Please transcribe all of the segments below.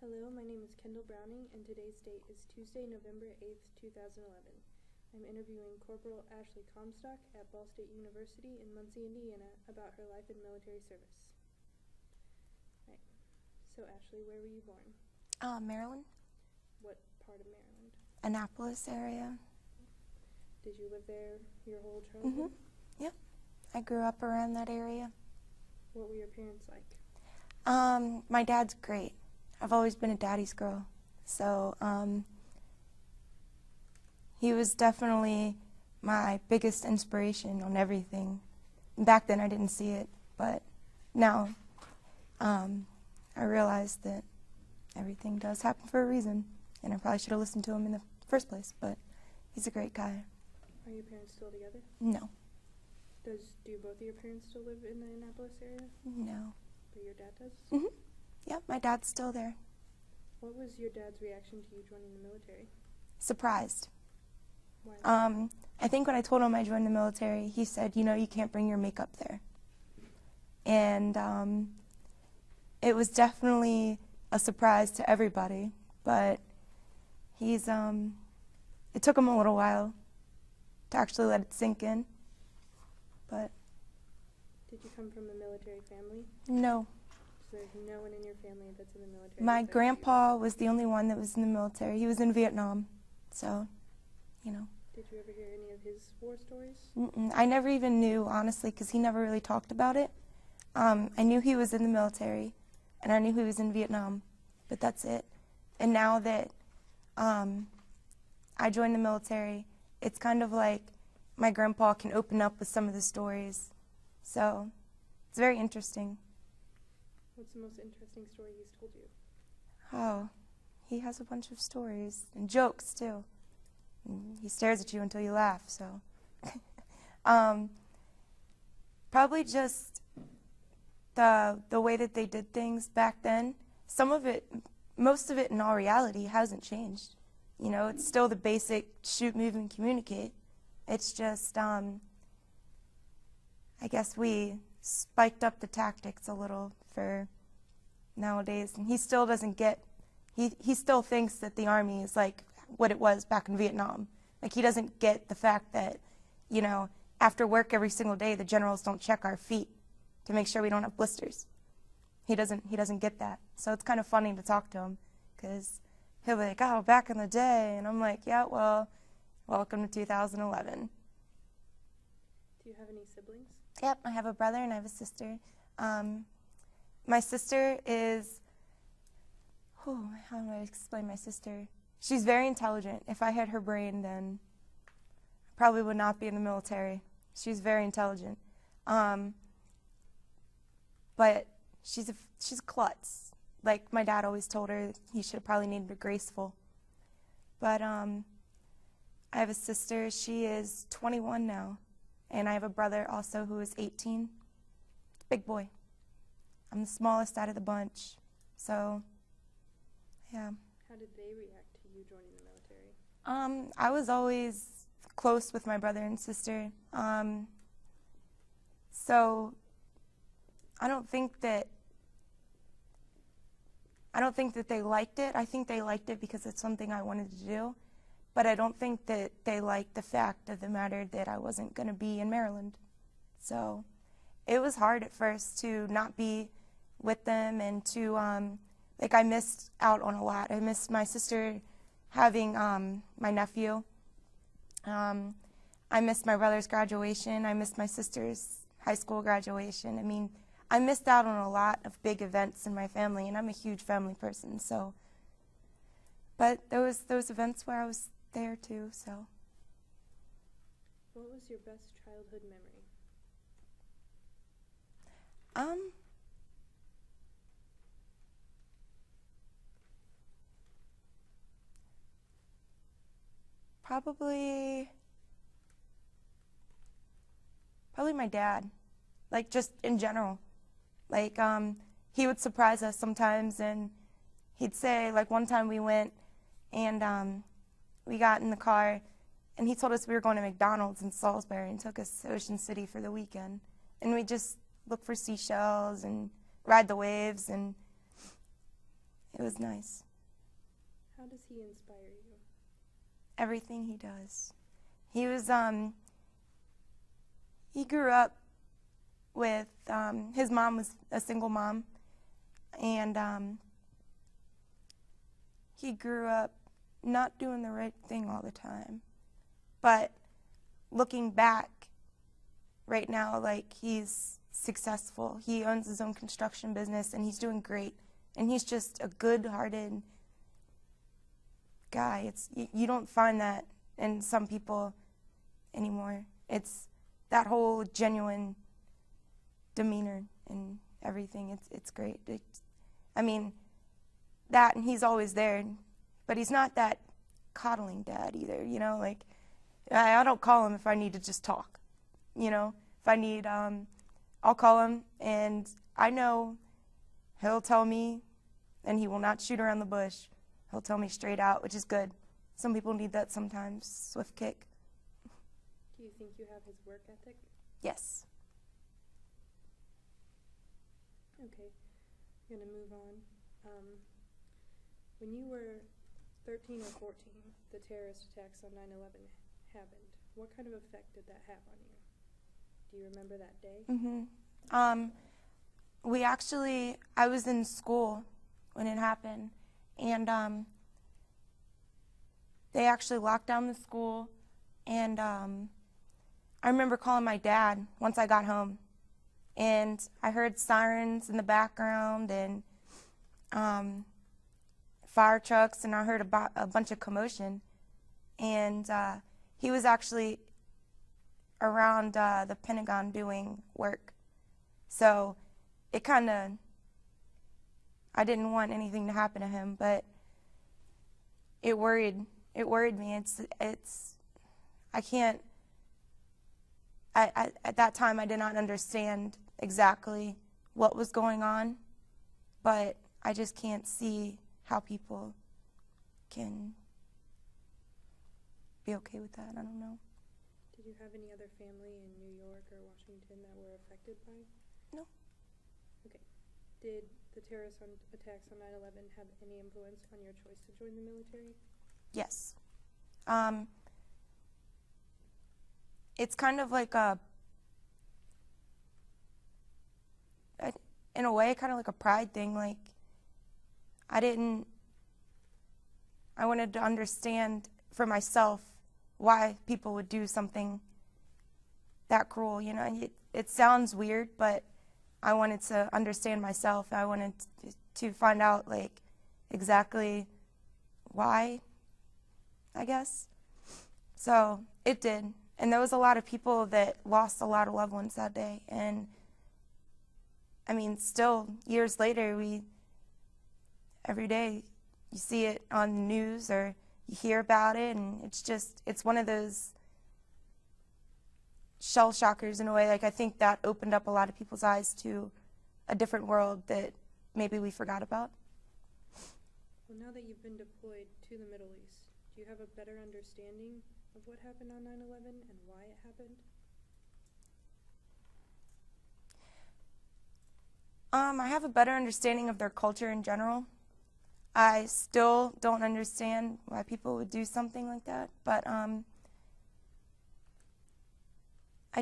Hello, my name is Kendall Browning, and today's date is Tuesday, November 8th, 2011. I'm interviewing Corporal Ashley Comstock at Ball State University in Muncie, Indiana, about her life in military service. Right. So, Ashley, where were you born? Maryland. What part of Maryland? Annapolis area. Did you live there your whole childhood? Yep. I grew up around that area. What were your parents like? My dad's great. I've always been a daddy's girl. So, he was definitely my biggest inspiration on everything. Back then I didn't see it, but now I realized that everything does happen for a reason, and I probably should have listened to him in the first place, but he's a great guy. Are your parents still together? No. Do both of your parents still live in the Annapolis area? No. But your dad does? Mm-hmm. Yep, my dad's still there. What was your dad's reaction to you joining the military? Surprised. Why? I think when I told him I joined the military, he said, you know, you can't bring your makeup there. And it was definitely a surprise to everybody, but it took him a little while to actually let it sink in. But did you come from a military family? No. So there's no one in your family that's in the military? My grandpa was the only one that was in the military. He was in Vietnam, so, you know. Did you ever hear any of his war stories? I never even knew, honestly, because he never really talked about it. I knew he was in the military, and I knew he was in Vietnam, but that's it. And now that I joined the military, it's kind of like my grandpa can open up with some of the stories. So it's very interesting. What's the most interesting story he's told you? Oh, he has a bunch of stories and jokes too. And he stares at you until you laugh, so. Probably just the way that they did things back then. Some of it, most of it in all reality hasn't changed. You know, it's still the basic shoot, move, and communicate. It's just, I guess we spiked up the tactics a little for nowadays, and he still doesn't get, he still thinks that the Army is like what it was back in Vietnam. Like, he doesn't get the fact that, you know, after work every single day, the generals don't check our feet to make sure we don't have blisters. He doesn't get that. So it's kind of funny to talk to him, because he'll be like, oh, back in the day, and I'm like, yeah, well, welcome to 2011. Do you have any siblings? Yep, I have a brother and I have a sister. My sister is, how do I explain my sister? She's very intelligent. If I had her brain, then I probably would not be in the military. She's very intelligent. But she's a klutz. Like my dad always told her, he should have probably named her Graceful. But I have a sister. She is 21 now. And I have a brother also who is 18. Big boy. I'm the smallest out of the bunch. So, yeah. How did they react to you joining the military? I was always close with my brother and sister. So I don't think that they liked it. I think they liked it because it's something I wanted to do. But I don't think that they liked the fact of the matter that I wasn't going to be in Maryland. So it was hard at first to not be with them and to, like, I missed out on a lot. I missed my sister having my nephew. I missed my brother's graduation. I missed my sister's high school graduation. I mean, I missed out on a lot of big events in my family, and I'm a huge family person, so. But there was those events where I was there too, so. What was your best childhood memory? Probably my dad, like, just in general. Like, he would surprise us sometimes, and he'd say, like, one time we went and we got in the car, and he told us we were going to McDonald's in Salisbury and took us to Ocean City for the weekend. And we just look for seashells and ride the waves, and it was nice. How does he inspire you? Everything he does. He was, he grew up with, his mom was a single mom, and he grew up not doing the right thing all the time. But looking back right now, like, he's successful. He owns his own construction business, and he's doing great. And he's just a good-hearted guy. You don't find that in some people anymore. It's that whole genuine demeanor and everything. It's great. I mean, that, and he's always there, but he's not that coddling dad either, you know, like, I don't call him if I need to just talk, you know. If I need, I'll call him, and I know he'll tell me, and he will not shoot around the bush. He'll tell me straight out, which is good. Some people need that sometimes, swift kick. Do you think you have his work ethic? Yes. Okay, I'm going to move on. When you were 13 or 14, the terrorist attacks on 9/11 happened. What kind of effect did that have on you? Do you remember that day? I was in school when it happened, and they actually locked down the school, and I remember calling my dad once I got home, and I heard sirens in the background and fire trucks, and I heard a bunch of commotion, and he was actually around the Pentagon doing work. So it kind of, I didn't want anything to happen to him, but it worried me. I can't, at that time I did not understand exactly what was going on, but I just can't see how people can be okay with that. I don't know. Did you have any other family in New York or Washington that were affected by? No. Okay. Did the terrorist attacks on 9/11 have any influence on your choice to join the military? Yes. It's kind of like in a way, kind of like a pride thing. Like, I wanted to understand for myself why people would do something that cruel, you know. And it sounds weird, but I wanted to understand myself. I wanted to find out, like, exactly why, I guess. So it did. And there was a lot of people that lost a lot of loved ones that day. And, I mean, still, years later, every day you see it on the news or you hear about it, and it's one of those shell shockers in a way. Like, I think that opened up a lot of people's eyes to a different world that maybe we forgot about. Well, now that you've been deployed to the Middle East, do you have a better understanding of what happened on 9/11 and why it happened? I have a better understanding of their culture in general. I still don't understand why people would do something like that, but I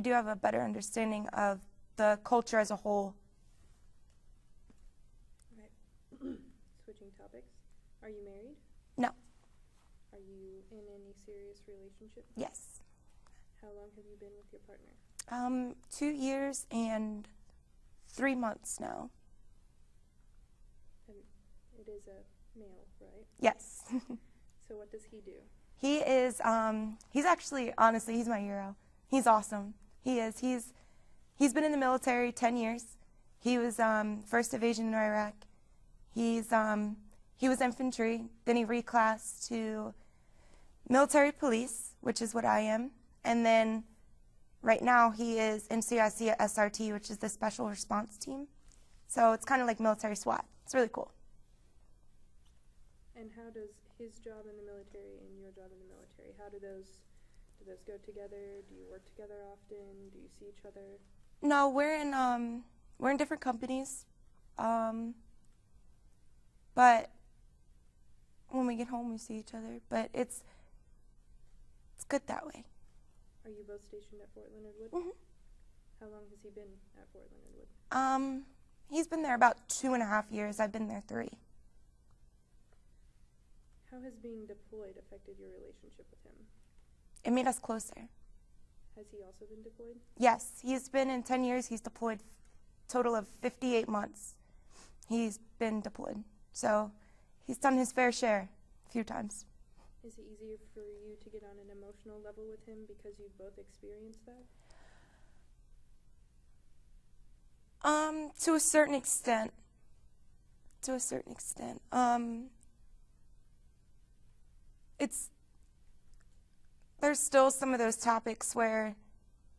do have a better understanding of the culture as a whole. Right. Switching topics. Are you married? No. Are you in any serious relationship? Yes. How long have you been with your partner? 2 years and 3 months now. And it is a male, right? Yes. So what does he do? He is, he's actually, honestly, he's my hero. He's awesome. He is. He's been in the military 10 years. He was First Division in Iraq. He was infantry. Then he reclassed to military police, which is what I am. And then right now he is NCIC at SRT, which is the Special Response Team. So it's kind of like military SWAT. It's really cool. And how does his job in the military and your job in the military, how do those go together? Do you work together often? Do you see each other? No, we're in different companies. But we get home, we see each other. But it's good that way. Are you both stationed at Fort Leonard Wood? Mm-hmm. How long has he been at Fort Leonard Wood? He's been there about 2.5 years. I've been there 3. How has being deployed affected your relationship with him? It made us closer. Has he also been deployed? Yes, he's been in 10 years. He's deployed total of 58 months. He's been deployed. So he's done his fair share a few times. Is it easier for you to get on an emotional level with him because you've both experienced that? To a certain extent. To a certain extent. There's still some of those topics where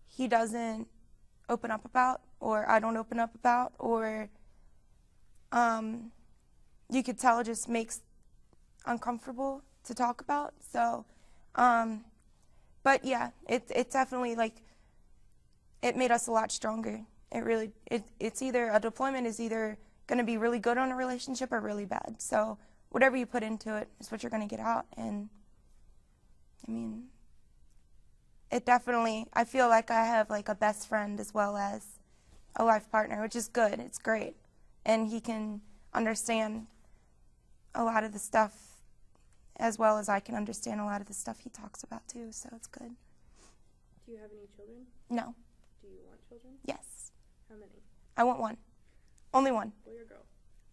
he doesn't open up about, or I don't open up about, or you could tell it just makes uncomfortable to talk about. So, but yeah, it definitely, like, it made us a lot stronger. It's either, a deployment is either going to be really good on a relationship or really bad. So whatever you put into it is what you're going to get out. And I mean, it definitely, I feel like I have like a best friend as well as a life partner, which is good. It's great. And he can understand a lot of the stuff as well as I can understand a lot of the stuff he talks about too, so it's good. Do you have any children? No. Do you want children? Yes. How many? I want one. Only one. Boy or girl?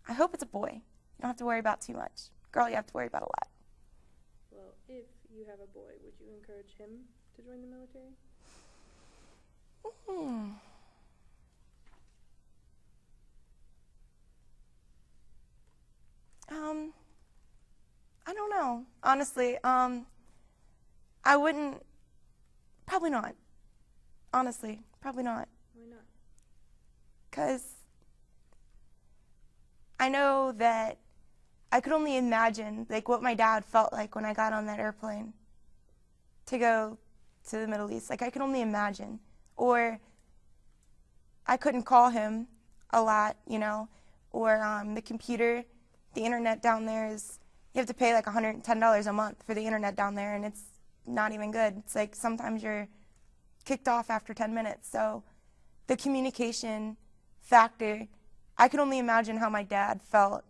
I hope it's a boy. You don't have to worry about too much. Girl, you have to worry about a lot. Well, if you have a boy, would you encourage him to join the military? I don't know. Honestly, I wouldn't, probably not. Honestly, probably not. Why not? Because I know that I could only imagine like what my dad felt like when I got on that airplane to go to the Middle East. Like, I could only imagine. Or I couldn't call him a lot, you know, or the computer, the internet down there is, you have to pay like $110 a month for the internet down there, and it's not even good. It's like sometimes you're kicked off after 10 minutes. So the communication factor, I could only imagine how my dad felt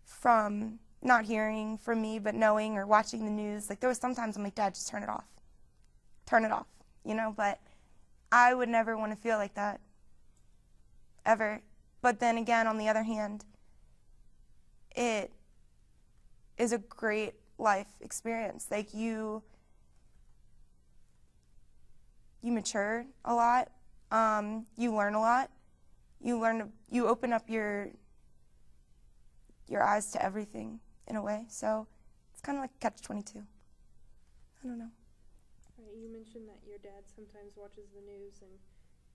from not hearing from me, but knowing or watching the news. Like, there was sometimes I'm like, Dad, just turn it off. Turn it off, you know, but I would never want to feel like that, ever. But then again, on the other hand, it is a great life experience. Like, you mature a lot, you learn a lot, you open up your eyes to everything in a way. So it's kind of like catch-22. I don't know. Right, you mentioned that your dad sometimes watches the news, and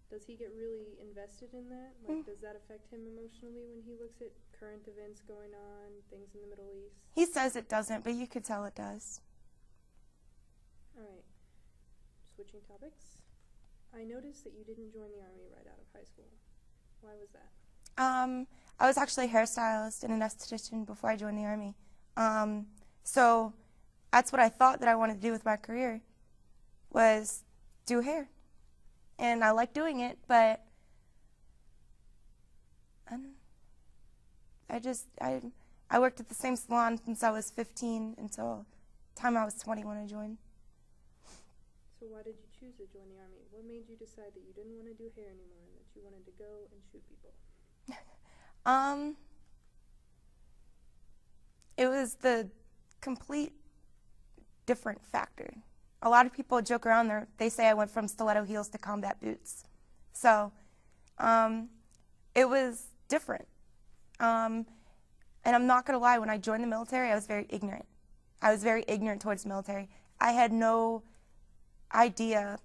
does he get really invested in that? Like, does that affect him emotionally when he looks at current events going on, things in the Middle East? He says it doesn't, but you could tell it does. All right, switching topics. I noticed that you didn't join the Army right out of high school. Why was that? I was actually a hairstylist and an esthetician before I joined the Army. So that's what I thought that I wanted to do with my career, was do hair. And I like doing it, but I worked at the same salon since I was 15 until the time I was 20 when I joined. So why did you choose to join the Army? What made you decide that you didn't want to do hair anymore and that you wanted to go and shoot people? It was the complete different factor. A lot of people joke around there. They say I went from stiletto heels to combat boots. So it was different. And I'm not going to lie, when I joined the military, I was very ignorant. I was very ignorant towards the military. I had no idea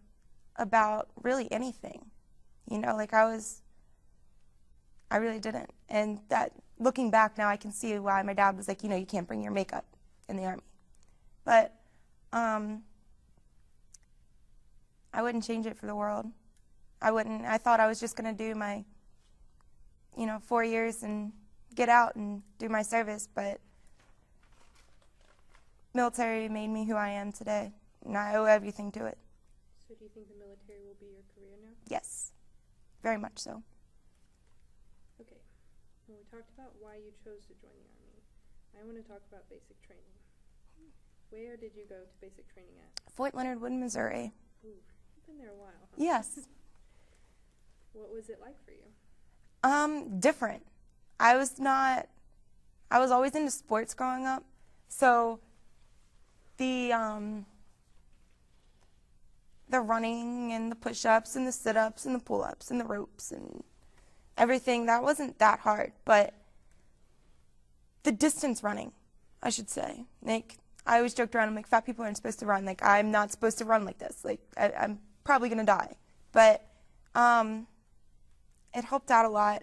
about really anything. You know, like I really didn't. And that, looking back now, I can see why my dad was like, you know, you can't bring your makeup in the Army. But I wouldn't change it for the world. I wouldn't. I thought I was just going to do my, 4 years and get out and do my service, but military made me who I am today, and I owe everything to it. So do you think the military will be your career now? Yes, very much so. Okay. Well, we talked about why you chose to join the Army. I want to talk about basic training. Where did you go to basic training at? Fort Leonard Wood, Missouri. Ooh, you've been there a while, huh? Yes. What was it like for you? Different. I was always into sports growing up, so the running and the push-ups and the sit-ups and the pull-ups and the ropes and everything, that wasn't that hard, but the distance running, I should say, like, I always joked around, I'm like, fat people aren't supposed to run, like, I'm not supposed to run like this, like, I'm probably gonna die, but it helped out a lot.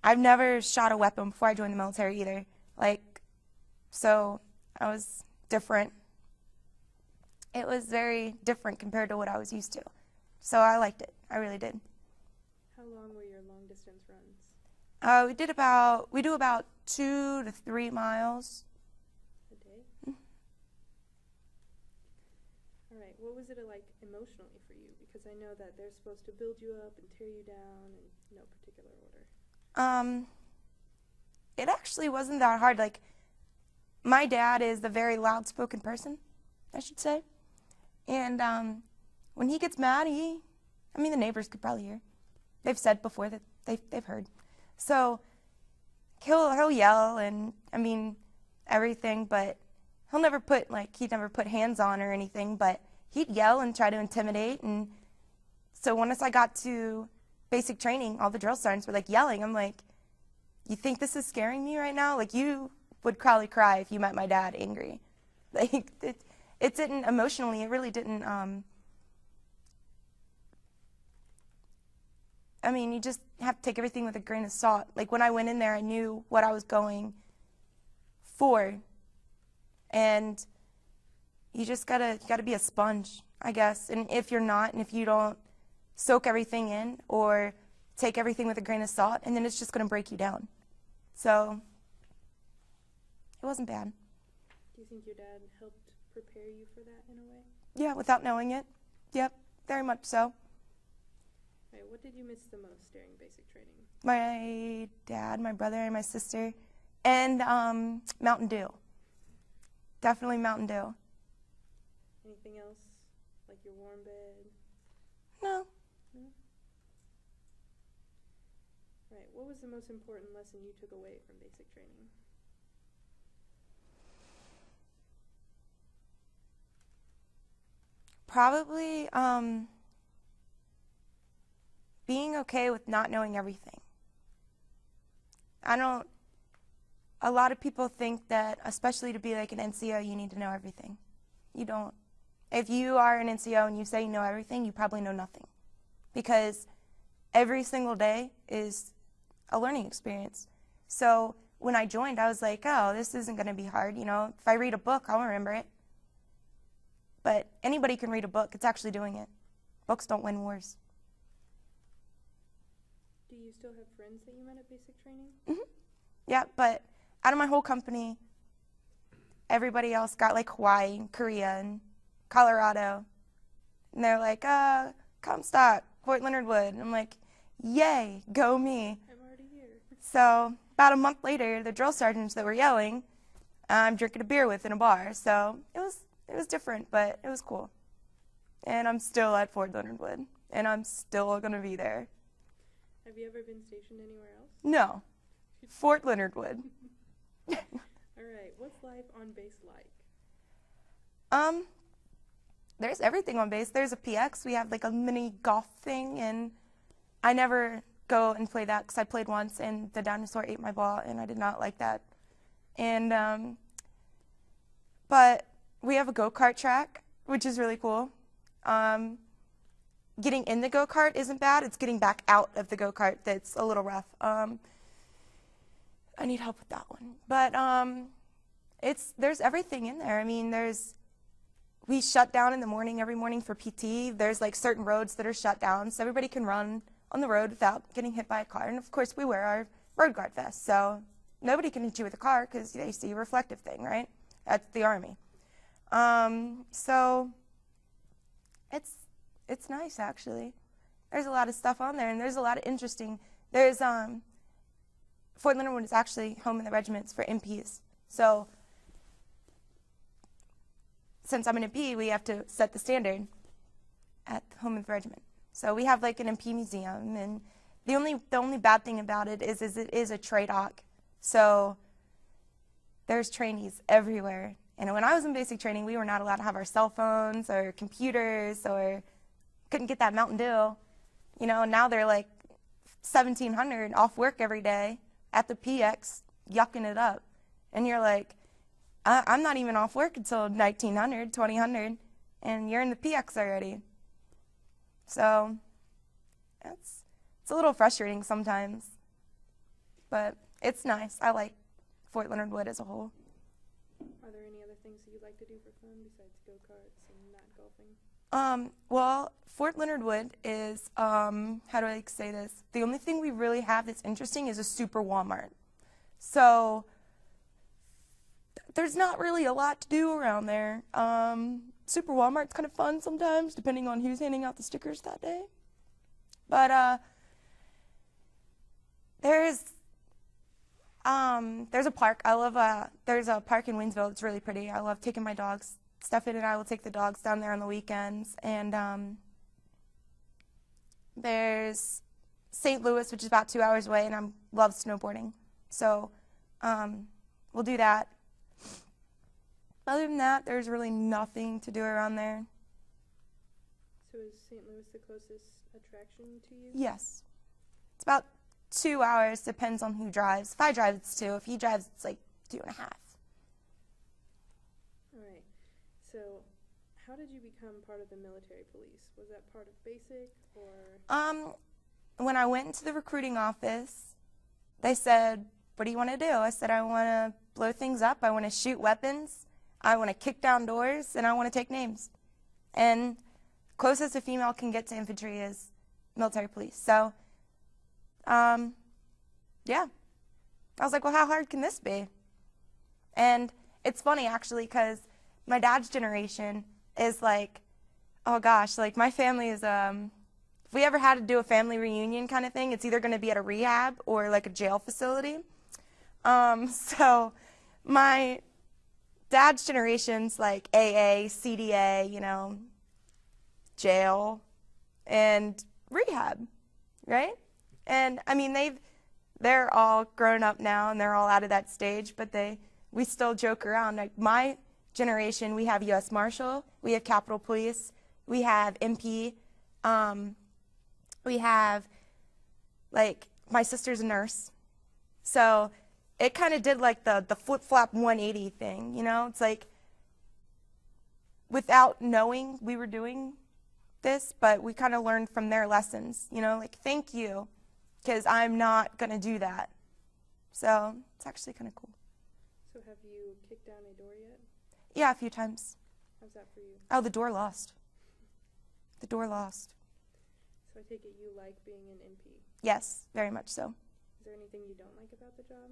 I've never shot a weapon before I joined the military either, like, so I was different. It was very different compared to what I was used to, so I liked it. I really did. How long were your long distance runs? We do about 2 to 3 miles a day. All right. What was it like emotionally for you? Because I know that they're supposed to build you up and tear you down in no particular order. It actually wasn't that hard. Like, my dad is a very loud-spoken person, I should say. And when he gets mad, the neighbors could probably hear. They've said before that they've heard. So he'll yell and, everything, but he'd never put hands on or anything, but he'd yell and try to intimidate. And so once I got to basic training, all the drill sergeants were like yelling. I'm like, you think this is scaring me right now? Like, you would probably cry if you met my dad angry. Like, it didn't emotionally, it really didn't, you just have to take everything with a grain of salt. Like, when I went in there, I knew what I was going for. And you just gotta be a sponge, I guess. And if you're not, and if you don't soak everything in or take everything with a grain of salt, and then it's just gonna break you down. So it wasn't bad. Do you think your dad helped prepare you for that in a way? Yeah, without knowing it. Yep, very much so. Right, what did you miss the most during basic training? My dad, my brother, and my sister, and Mountain Dew. Definitely Mountain Dew. Anything else? Like your warm bed? No. No? Right, what was the most important lesson you took away from basic training? Probably being okay with not knowing everything. A lot of people think that, especially to be like an NCO, you need to know everything. You don't. If you are an NCO and you say you know everything, you probably know nothing. Because every single day is a learning experience. So when I joined, I was like, oh, this isn't going to be hard. If I read a book, I'll remember it. But anybody can read a book. It's actually doing it. Books don't win wars. Do you still have friends that you met at basic training? Mm-hmm. Yeah, but out of my whole company, everybody else got like Hawaii and Korea and Colorado. And they're like, Comstock, Fort Leonard Wood. I'm like, yay, go me. I'm already here. So about a month later, the drill sergeants that were yelling, I'm drinking a beer with in a bar. So it was different, but it was cool. And I'm still at Fort Leonard Wood, and I'm still going to be there. Have you ever been stationed anywhere else? No. Fort Leonard Wood. All right. What's life on base like? There's everything on base. There's a PX. We have like a mini golf thing, and I never go and play that because I played once, and the dinosaur ate my ball, and I did not like that. And but we have a go-kart track, which is really cool. Getting in the go-kart isn't bad. It's getting back out of the go-kart that's a little rough. I need help with that one. But there's everything in there. We shut down in the morning every morning for PT. There's like certain roads that are shut down, so everybody can run on the road without getting hit by a car. And of course, we wear our road guard vests, so nobody can hit you with a car because they see a reflective thing, right? That's the Army. So it's nice, actually. There's a lot of stuff on there, and there's a lot of interesting. There's Fort Leonard Wood is actually home in the regiments for MPs. So since I'm an MP, we have to set the standard at home of the regiment. So we have like an MP museum, and the only bad thing about it is it is a TRADOC. So there's trainees everywhere. And when I was in basic training, we were not allowed to have our cell phones or computers, or couldn't get that Mountain Dew. You know, now they're like 1,700 off work every day at the PX, yucking it up. And you're like, I'm not even off work until 1,900, 2,000, and you're in the PX already. So it's a little frustrating sometimes, but it's nice. I like Fort Leonard Wood as a whole. Are there any other things that you'd like to do for fun besides go-karts and not golfing? Well, Fort Leonard Wood is, how do I say this? The only thing we really have that's interesting is a super Walmart. So there's not really a lot to do around there. Super Walmart's kind of fun sometimes, depending on who's handing out the stickers that day. But there's a park. I love there's a park in Waynesville. It's really pretty. I love taking my dogs. Stefan and I will take the dogs down there on the weekends. And there's St. Louis, which is about 2 hours away, and I love snowboarding. So we'll do that. Other than that, there's really nothing to do around there. So is St. Louis the closest attraction to you? Yes. It's about 2 hours, depends on who drives. If I drive, it's 2. If he drives, it's like 2.5. All right. So how did you become part of the military police? Was that part of basic or? When I went into the recruiting office, they said, what do you want to do? I said, I want to blow things up. I want to shoot weapons. I want to kick down doors, and I want to take names. And closest a female can get to infantry is military police. So, yeah. I was like, well, how hard can this be? And it's funny, actually, because my dad's generation is like, oh, gosh, like my family is, if we ever had to do a family reunion kind of thing, it's either going to be at a rehab or like a jail facility. So my dad's generation's like AA, CDA, you know, jail, and rehab, right? And I mean, they're all grown up now and they're all out of that stage, but we still joke around. Like my generation, we have U.S. Marshal, we have Capitol Police, we have MP, we have, like, my sister's a nurse. So it kind of did like the flip-flop 180 thing, you know? It's like, without knowing we were doing this, but we kind of learned from their lessons, you know? Like, thank you, because I'm not going to do that. So it's actually kind of cool. So have you kicked down a door yet? Yeah, a few times. How's that for you? Oh, the door lost. The door lost. So I take it you like being an MP? Yes, very much so. Is there anything you don't like about the job?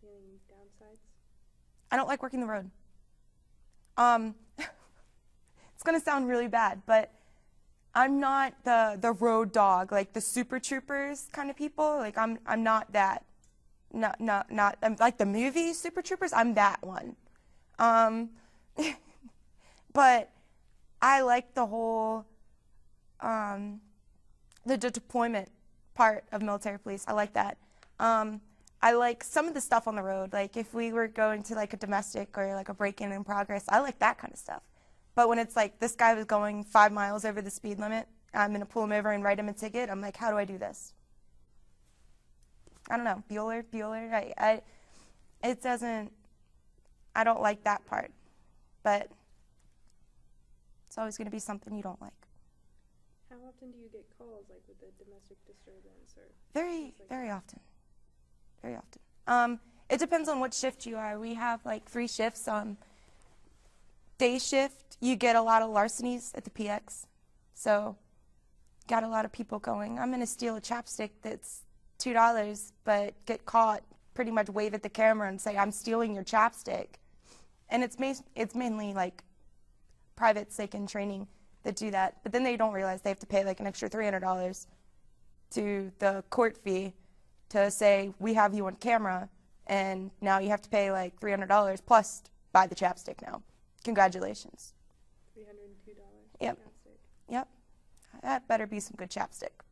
Any downsides? I don't like working the road. It's going to sound really bad, but I'm not the road dog, like the super troopers kind of people. Like I'm not that. Not I'm like the movie Super Troopers. I'm that one. But I like the whole the deployment part of military police. I like that. I like some of the stuff on the road. Like if we were going to like a domestic or like a break-in in progress, I like that kind of stuff. But when it's like this guy was going 5 miles over the speed limit, I'm going to pull him over and write him a ticket. I'm like, how do I do this? I don't know. Bueller. It doesn't, I don't like that part. But it's always going to be something you don't like. How often do you get calls, like with the domestic disturbance or? Very often. Very often. It depends on what shift you are. We have like 3 shifts. Day shift, you get a lot of larcenies at the PX. So got a lot of people going, I'm going to steal a chapstick that's $2, but get caught, pretty much wave at the camera and say, I'm stealing your chapstick. And it's mainly like privates like in training that do that, but then they don't realize they have to pay like an extra $300 to the court fee to say we have you on camera, and now you have to pay like $300 plus buy the chapstick now. Congratulations. $302. Yep. Chapstick. Yep. That better be some good chapstick.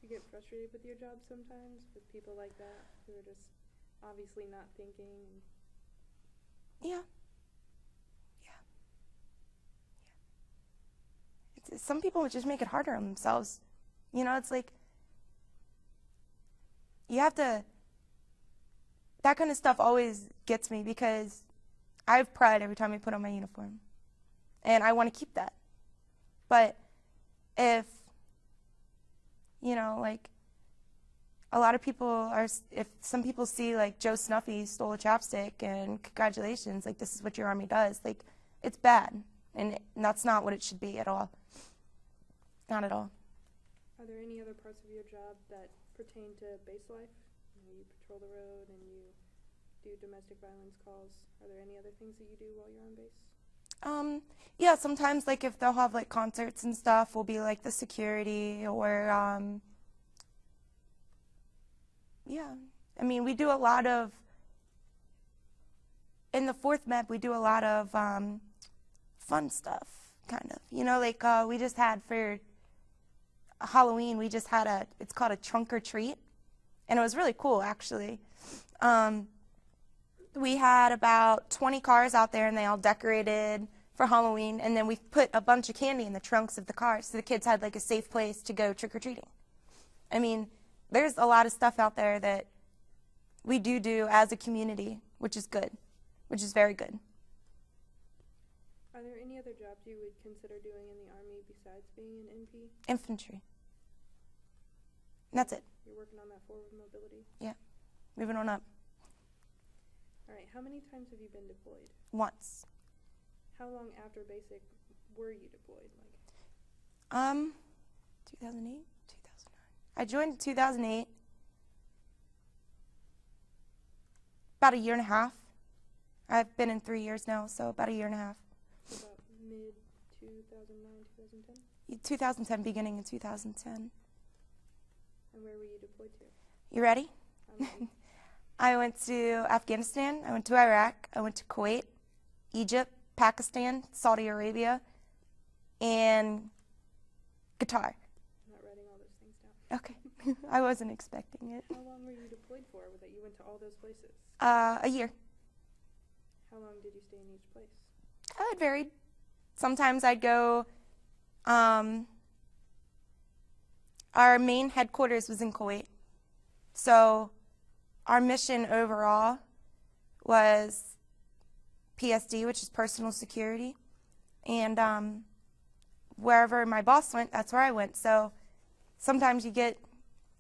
You get frustrated with your job sometimes with people like that who are just obviously not thinking. Yeah. Some people just make it harder on themselves. You know, it's like you have to, that kind of stuff always gets me because I have pride every time I put on my uniform. And I want to keep that. But if, you know, like a lot of people are, if some people see like Joe Snuffy stole a chapstick and congratulations, like this is what your Army does, like it's bad. And that's not what it should be at all. Not at all. Are there any other parts of your job that pertain to base life? You patrol the road and you do domestic violence calls. Are there any other things that you do while you're on base? Yeah, sometimes like if they'll have like concerts and stuff, we'll be like the security or, yeah. I mean, we do a lot of, in the 4th Med, we do a lot of fun stuff, kind of. You know, like we just had for Halloween, we just had it's called a trunk or treat, and it was really cool, actually. We had about 20 cars out there, and they all decorated for Halloween, and then we put a bunch of candy in the trunks of the cars, so the kids had like a safe place to go trick-or-treating. I mean, there's a lot of stuff out there that we do as a community, which is good, which is very good. Are there any other jobs you would consider doing in the Army besides being an NP? Infantry. And that's it. You're working on that forward mobility? Yeah. Moving on up. All right. How many times have you been deployed? Once. How long after basic were you deployed? 2008, 2009. I joined in 2008. About a year and a half. I've been in 3 years now, so about a year and a half. About mid-2009, 2010? 2010, beginning in 2010. And where were you deployed to? You ready? I'm ready. I went to Afghanistan, I went to Iraq, I went to Kuwait, Egypt, Pakistan, Saudi Arabia, and Qatar. I'm not writing all those things down. Okay. I wasn't expecting it. How long were you deployed for that you went to all those places? A year. How long did you stay in each place? It varied. Sometimes I'd go, our main headquarters was in Kuwait. So our mission overall was PSD, which is personal security. And wherever my boss went, that's where I went. So sometimes you get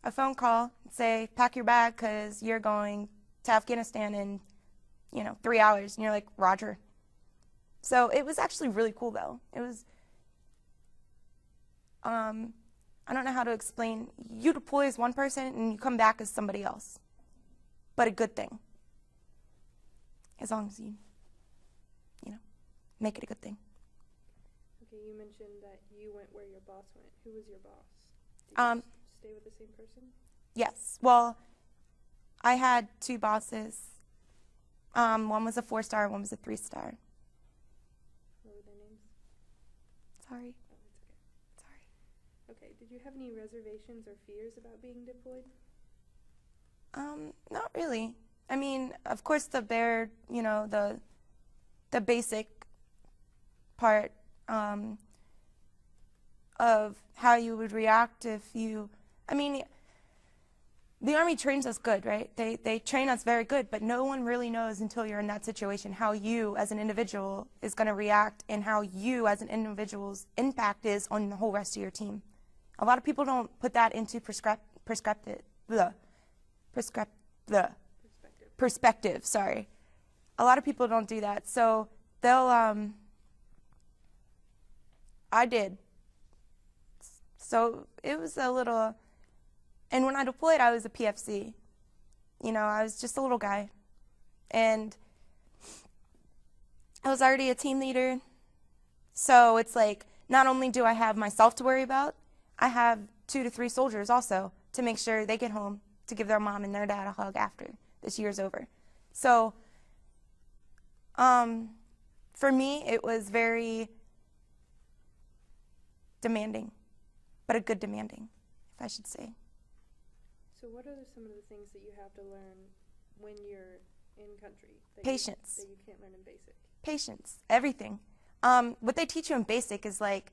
a phone call and say, pack your bag because you're going to Afghanistan in, 3 hours. And you're like, Roger. So it was actually really cool, though. It was, I don't know how to explain. You deploy as one person and you come back as somebody else. But a good thing. As long as you make it a good thing. Okay, you mentioned that you went where your boss went. Who was your boss? Did you stay with the same person? Yes. Well, I had 2 bosses. One was a 4-star, one was a 3-star. What were their names? Sorry. Oh, it's okay. Sorry. Okay, did you have any reservations or fears about being deployed? Not really. I mean, of course, the basic part of how you would react if you, the Army trains us good, right? They train us very good, but no one really knows until you're in that situation how you as an individual is going to react and how you as an individual's impact is on the whole rest of your team. A lot of people don't put that into perspective, sorry. A lot of people don't do that. So they'll, I did. So it was a little, and when I deployed, I was a PFC. I was just a little guy. And I was already a team leader. So it's like, not only do I have myself to worry about, I have 2 to 3 soldiers also to make sure they get home to give their mom and their dad a hug after this year's over. So for me, it was very demanding, but a good demanding, if I should say. So what are some of the things that you have to learn when you're in country? Patience. That you can't learn in basic? Patience, everything. What they teach you in basic is like,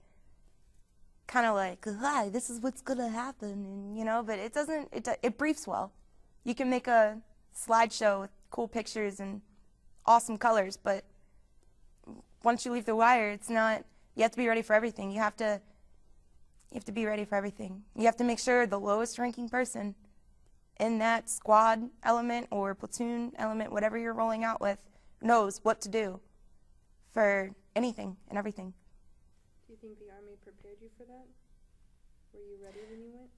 kind of like, hi, this is what's going to happen, and, you know, but it doesn't, it briefs well. You can make a slideshow with cool pictures and awesome colors, but once you leave the wire, it's not, you have to be ready for everything. You have to be ready for everything. You have to make sure the lowest ranking person in that squad element or platoon element, whatever you're rolling out with, knows what to do for anything and everything. Do you think the Army prepared you for that? Were you ready when you went?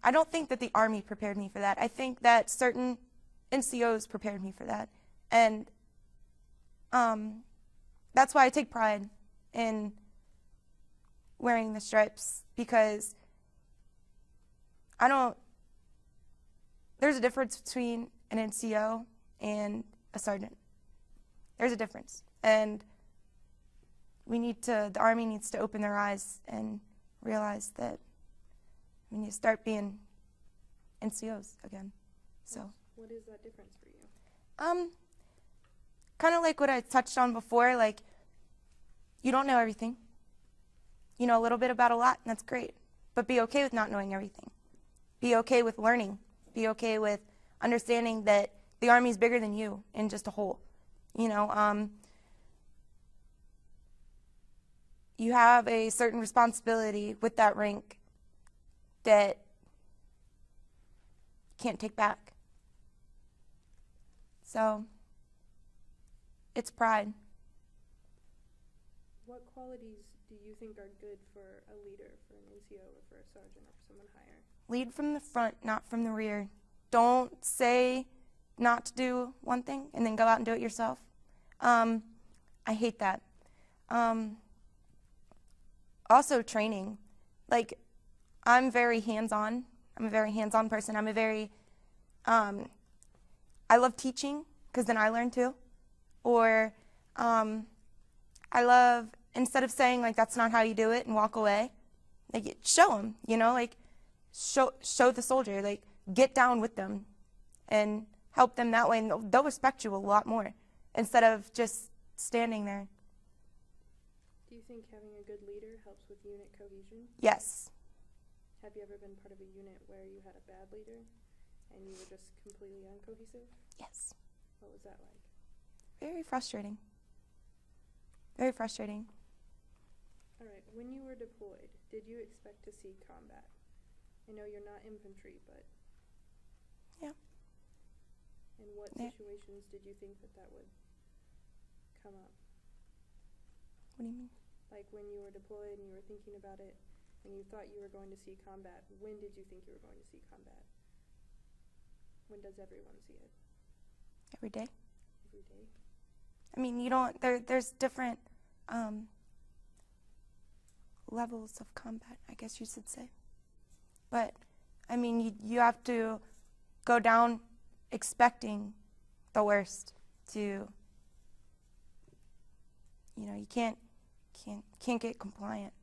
I don't think that the Army prepared me for that. I think that certain NCOs prepared me for that. And that's why I take pride in wearing the stripes, because there's a difference between an NCO and a sergeant. There's a difference. And the Army needs to open their eyes and realize that we need to start being NCOs again. So. What is that difference for you? Kind of like what I touched on before, like, you don't know everything. You know a little bit about a lot, and that's great. But be okay with not knowing everything. Be okay with learning. Be okay with understanding that the Army is bigger than you in just a whole. You know, you have a certain responsibility with that rank that you can't take back. So, it's pride. What qualities do you think are good for a leader, for an NCO, or for a sergeant, or for someone higher? Lead from the front, not from the rear. Don't say not to do one thing and then go out and do it yourself. I hate that. Also, training. Like, I'm very hands-on. I'm a very hands-on person. I love teaching, because then I learn too. Or I love, instead of saying, like, that's not how you do it and walk away, like, show them, you know, like, show the soldier, like, get down with them and help them that way, and they'll respect you a lot more instead of just standing there. Do you think having a good leader helps with unit cohesion? Yes. Have you ever been part of a unit where you had a bad leader and you were just completely uncohesive? Yes. What was that like? Very frustrating. Very frustrating. All right. When you were deployed, did you expect to see combat? I know you're not infantry, but... Yeah. In what situations did you think that would come up? What do you mean? Like when you were deployed and you were thinking about it and you thought you were going to see combat, when did you think you were going to see combat? When does everyone see it? Every day. Every day? I mean, there's different levels of combat, I guess you should say. But, I mean, you have to go down expecting the worst to, you know, you can't get compliant.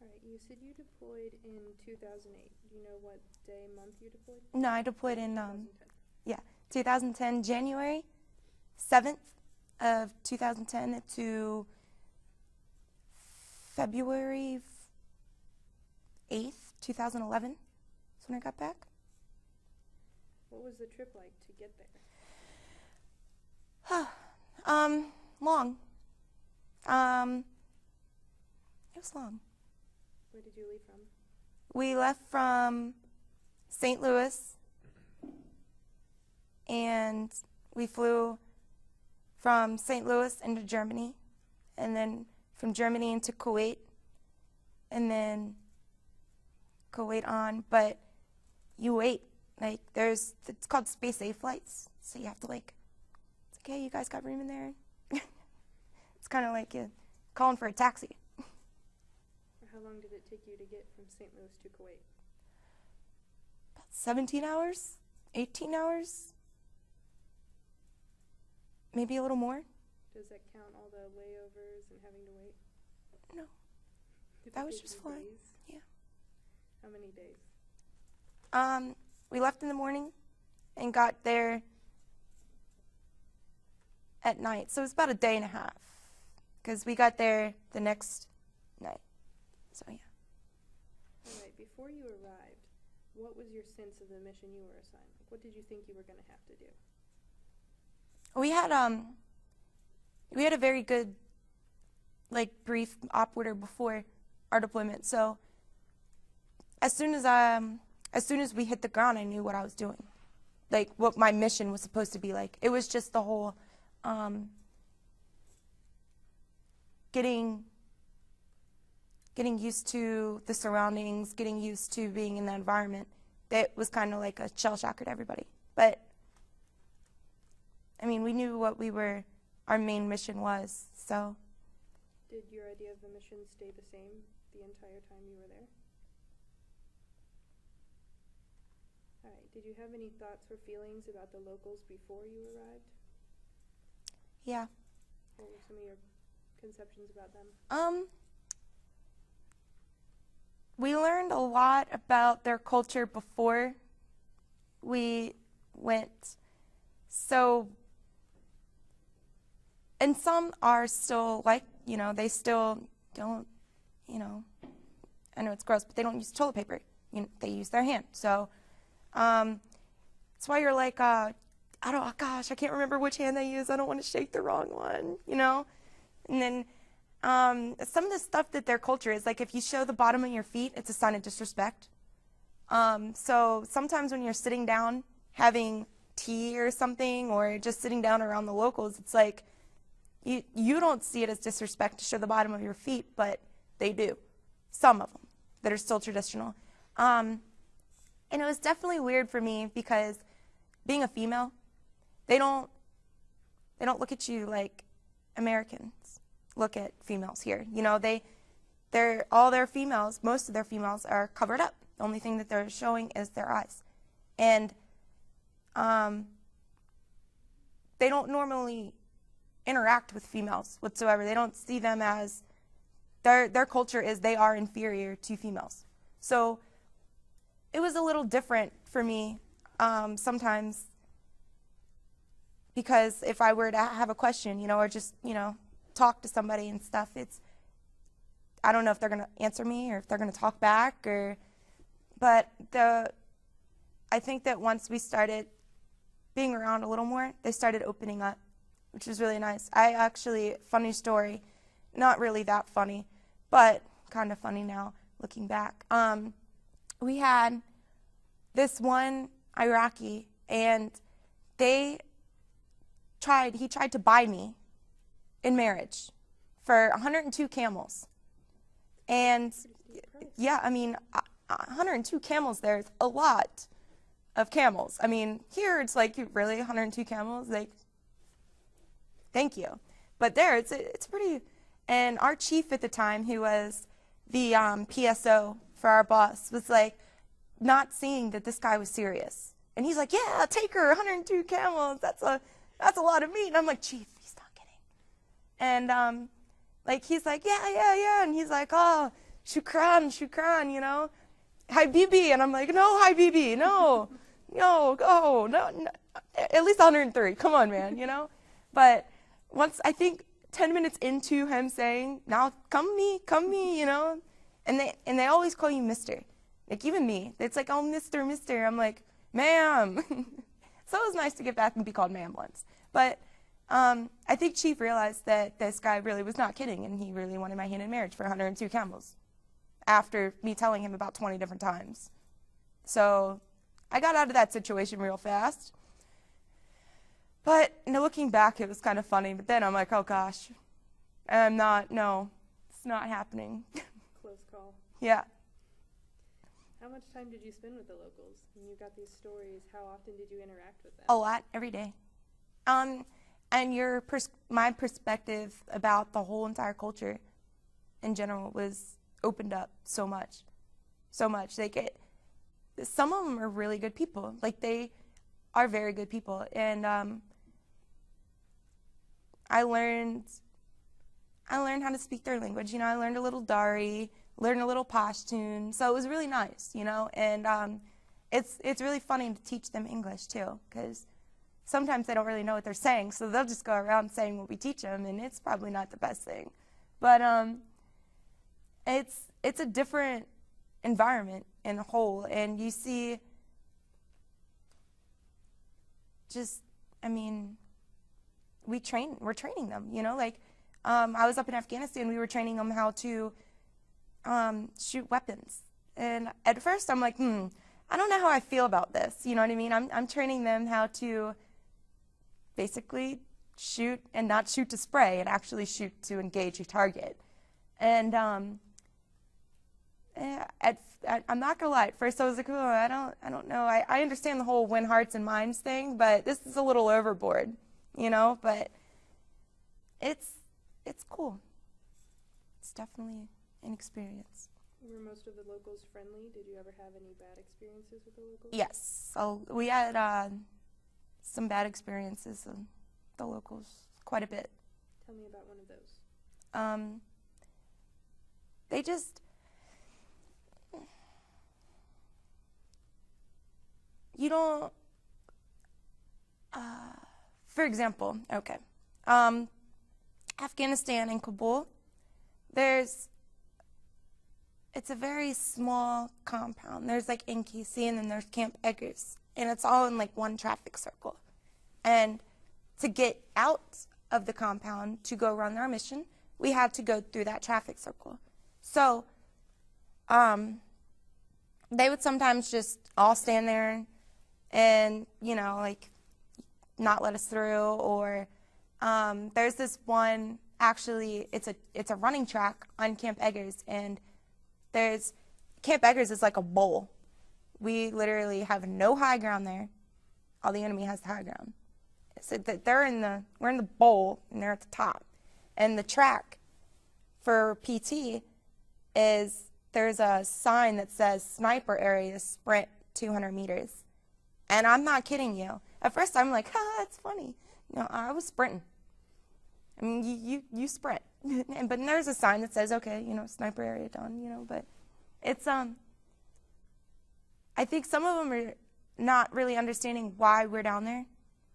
All right, you said you deployed in 2008. Do you know what day, month you deployed? No, I deployed in 2010. 2010, January 7th of 2010 to February 8th, 2011. That's when I got back. What was the trip like to get there? Long. It was long. Where did you leave from? We left from St. Louis, and we flew from St. Louis into Germany, and then from Germany into Kuwait, and then Kuwait on. But you wait, like it's called Space A flights, so you have to like like, hey, you guys got room in there? It's kind of like calling for a taxi. How long did it take you to get from St. Louis to Kuwait? About 17 hours, 18 hours, maybe a little more. Does that count all the layovers and having to wait? No, Did that it was give just you flying. days? Yeah. How many days? We left in the morning and got there at night. So it was about a day and a half because we got there the next night. So, yeah. All right, before you arrived, what was your sense of the mission you were assigned? Like, what did you think you were going to have to do? We had a very good, like, brief op order before our deployment. So as soon as we hit the ground, I knew what I was doing, like what my mission was supposed to be like. It was just the whole getting used to the surroundings, getting used to being in the environment. That was kind of like a shell shocker to everybody. But I mean, we knew what our main mission was. So. Did your idea of the mission stay the same the entire time you were there? All right. Did you have any thoughts or feelings about the locals before you arrived? Yeah. What were some of your conceptions about them? We learned a lot about their culture before we went. So, and some are still like, they still don't, I know it's gross, but they don't use toilet paper. They use their hand. So, that's why you're like, I can't remember which hand they use. I don't want to shake the wrong one, And then some of the stuff that their culture is, like if you show the bottom of your feet, it's a sign of disrespect. So sometimes when you're sitting down having tea or something, or just sitting down around the locals, it's like you don't see it as disrespect to show the bottom of your feet, but they do. Some of them that are still traditional. And it was definitely weird for me because being a female, they don't look at you like Americans look at females here. All their females, most of their females are covered up. The only thing that they're showing is their eyes. And they don't normally interact with females whatsoever. They don't see them as, their culture is they are inferior to females. So it was a little different for me sometimes, because if I were to have a question, or just, talk to somebody and stuff, I don't know if they're going to answer me or if they're going to talk back, but I think that once we started being around a little more, they started opening up, which was really nice. Funny story, not really that funny, but kind of funny now looking back. We had this one Iraqi, and he tried to buy me in marriage for 102 camels. And yeah, 102 camels there is a lot of camels. Here it's like, really 102 camels? Like, thank you. But there, it's pretty. And our chief at the time, who was the PSO for our boss, was like not seeing that this guy was serious. And he's like, yeah, take her, 102 camels. That's a lot of meat. And I'm like, chief, he's not kidding. And he's like, yeah. And he's like, oh, shukran, Habibi. And I'm like, no, Habibi, no, go, no, at least 103. Come on, man, But once, I think 10 minutes into him saying, now come me, and they always call you Mr. Like, even me, it's like, oh, Mr. I'm like, ma'am. So it was nice to get back and be called ma'am once. But I think Chief realized that this guy really was not kidding, and he really wanted my hand in marriage for 102 camels after me telling him about 20 different times. So I got out of that situation real fast. But looking back, it was kind of funny. But then I'm like, oh, gosh, it's not happening. Close call. Yeah. How much time did you spend with the locals? When you got these stories, how often did you interact with them? A lot, every day. and my perspective about the whole entire culture in general was opened up so much. Like some of them are really good people. Like they are very good people, and I learned how to speak their language. You know, I learned a little Dari, learned a little Pashtun, so it was really nice. You know, and it's really funny to teach them English too, because sometimes they don't really know what they're saying, so they'll just go around saying what we teach them, and it's probably not the best thing. But it's a different environment in the whole, and you see just, I mean, we're training them, you know, like I was up in Afghanistan, we were training them how to shoot weapons, and at first I'm like, I don't know how I feel about this, you know what I mean? I'm training them how to basically shoot and not shoot to spray and actually shoot to engage a target. And I'm not gonna lie, at first I was like, oh, I don't know. I understand the whole win hearts and minds thing, but this is a little overboard, you know, but it's cool. It's definitely an experience. Were most of the locals friendly? Did you ever have any bad experiences with the locals? Yes. So we had some bad experiences with the locals, quite a bit. Tell me about one of those. They just, you don't, for example, okay, Afghanistan and Kabul, it's a very small compound. There's like NKC and then there's Camp Eggers, and it's all in like one traffic circle. And to get out of the compound to go run our mission, we had to go through that traffic circle. So they would sometimes just all stand there and, you know, like not let us through, or there's this one, actually it's a running track on Camp Eggers, and Camp Eggers is like a bowl. We literally have no high ground there. All the enemy has the high ground. So that we're in the bowl and they're at the top. And the track for PT there's a sign that says sniper area sprint 200 meters. And I'm not kidding you. At first I'm like, that's funny. No, I was sprinting. I mean, you sprint. But there's a sign that says, okay, you know, sniper area done, you know, but it's, I think some of them are not really understanding why we're down there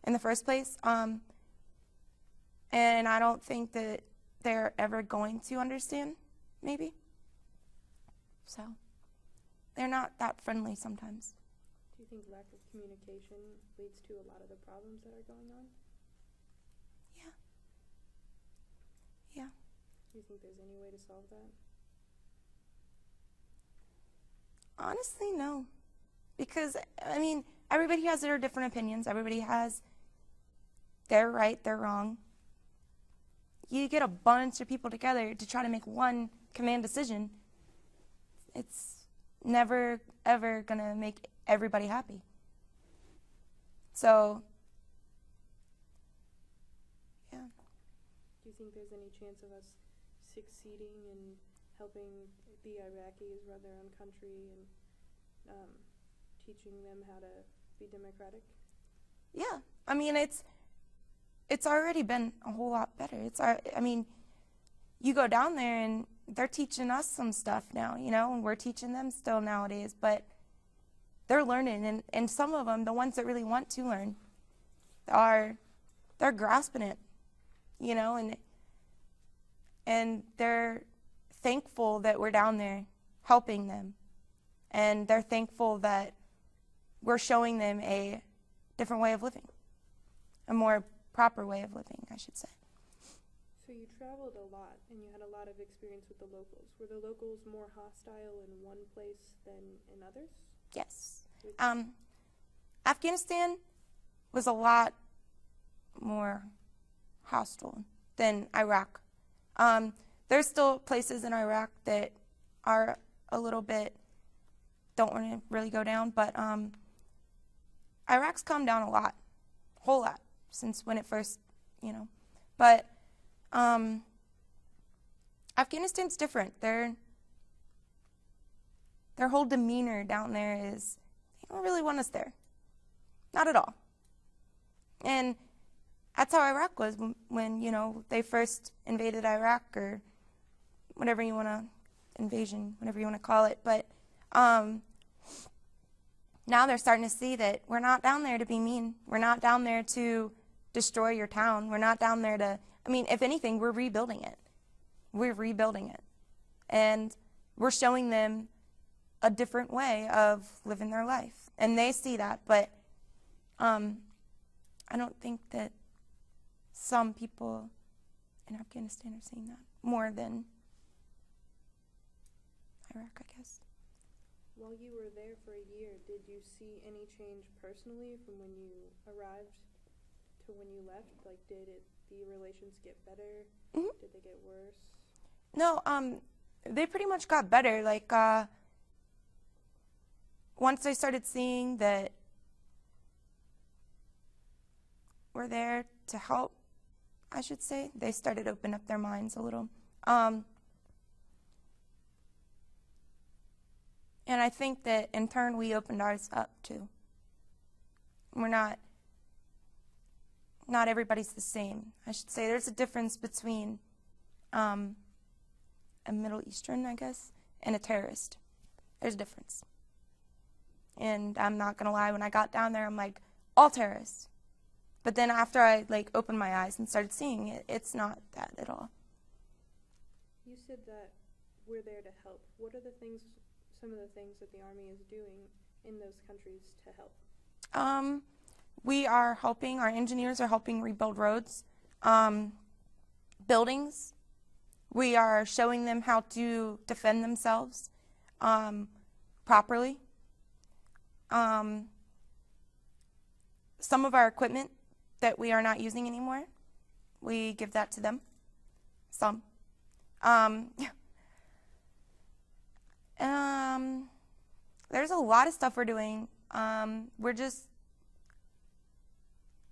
in the first place. And I don't think that they're ever going to understand, maybe. So they're not that friendly sometimes. Do you think lack of communication leads to a lot of the problems that are going on? Yeah. Yeah. Do you think there's any way to solve that? Honestly, no. Because, I mean, everybody has their different opinions. Everybody has their right, their wrong. You get a bunch of people together to try to make one command decision, it's never, ever going to make everybody happy. So, yeah. Do you think there's any chance of us succeeding in helping the Iraqis run their own country and teaching them how to be democratic? Yeah. I mean, it's already been a whole lot better. I mean, you go down there and they're teaching us some stuff now, you know, and we're teaching them still nowadays, but they're learning, and some of them, the ones that really want to learn, they're grasping it, you know, and they're thankful that we're down there helping them, and they're thankful that we're showing them a different way of living, a more proper way of living, I should say. So you traveled a lot, and you had a lot of experience with the locals. Were the locals more hostile in one place than in others? Yes. Afghanistan was a lot more hostile than Iraq. There's still places in Iraq that are a little bit, don't want to really go down, but Iraq's calmed down a lot, whole lot, since when it first you know. But Afghanistan's different. Their whole demeanor down there is, they don't really want us there. Not at all. And that's how Iraq was when, you know, they first invaded Iraq, or whatever you want to, invasion, whatever you want to call it. But now they're starting to see that we're not down there to be mean. We're not down there to destroy your town. We're not down there to, I mean, if anything, we're rebuilding it. We're rebuilding it. And we're showing them a different way of living their life. And they see that, but I don't think that some people in Afghanistan are seeing that more than Iraq, I guess. While you were there for a year, did you see any change personally from when you arrived to when you left? Like, did the relations get better? Mm-hmm. Did they get worse? No, they pretty much got better. Like, once I started seeing that we're there to help, I should say, they started to open up their minds a little. And I think that in turn we opened ours up too. We're not everybody's the same. I should say there's a difference between a Middle Eastern, I guess, and a terrorist. There's a difference. And I'm not gonna lie, when I got down there, I'm like, all terrorists. But then after I opened my eyes and started seeing it, it's not that at all. You said that we're there to help. What are some of the things that the Army is doing in those countries to help? We are helping, our engineers are helping rebuild roads, buildings. We are showing them how to defend themselves properly. Some of our equipment that we are not using anymore, we give that to them. Some. There's a lot of stuff we're doing. We're just,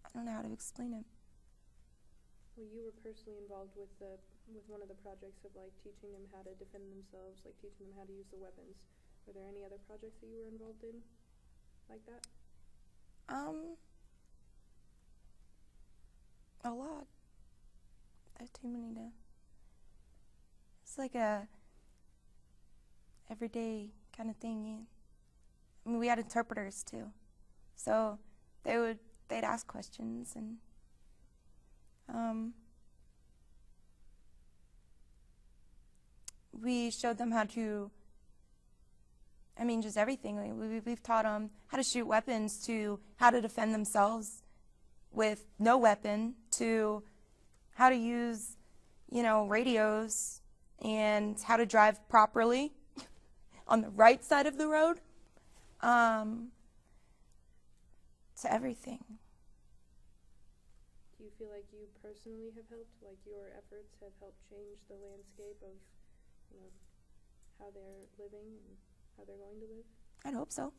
I don't know how to explain it. Well, you were personally involved with one of the projects of teaching them how to defend themselves, teaching them how to use the weapons. Were there any other projects that you were involved in like that? A lot. There's too many to. It's like a everyday kind of thing. I mean, we had interpreters too, so they'd ask questions, and we showed them how to. I mean, just everything. We've taught them how to shoot weapons, to how to defend themselves with no weapon, to how to use, radios, and how to drive properly on the right side of the road, to everything. Do you feel like you personally have helped, your efforts have helped change the landscape of, how they're living and how they're going to live? I'd hope so.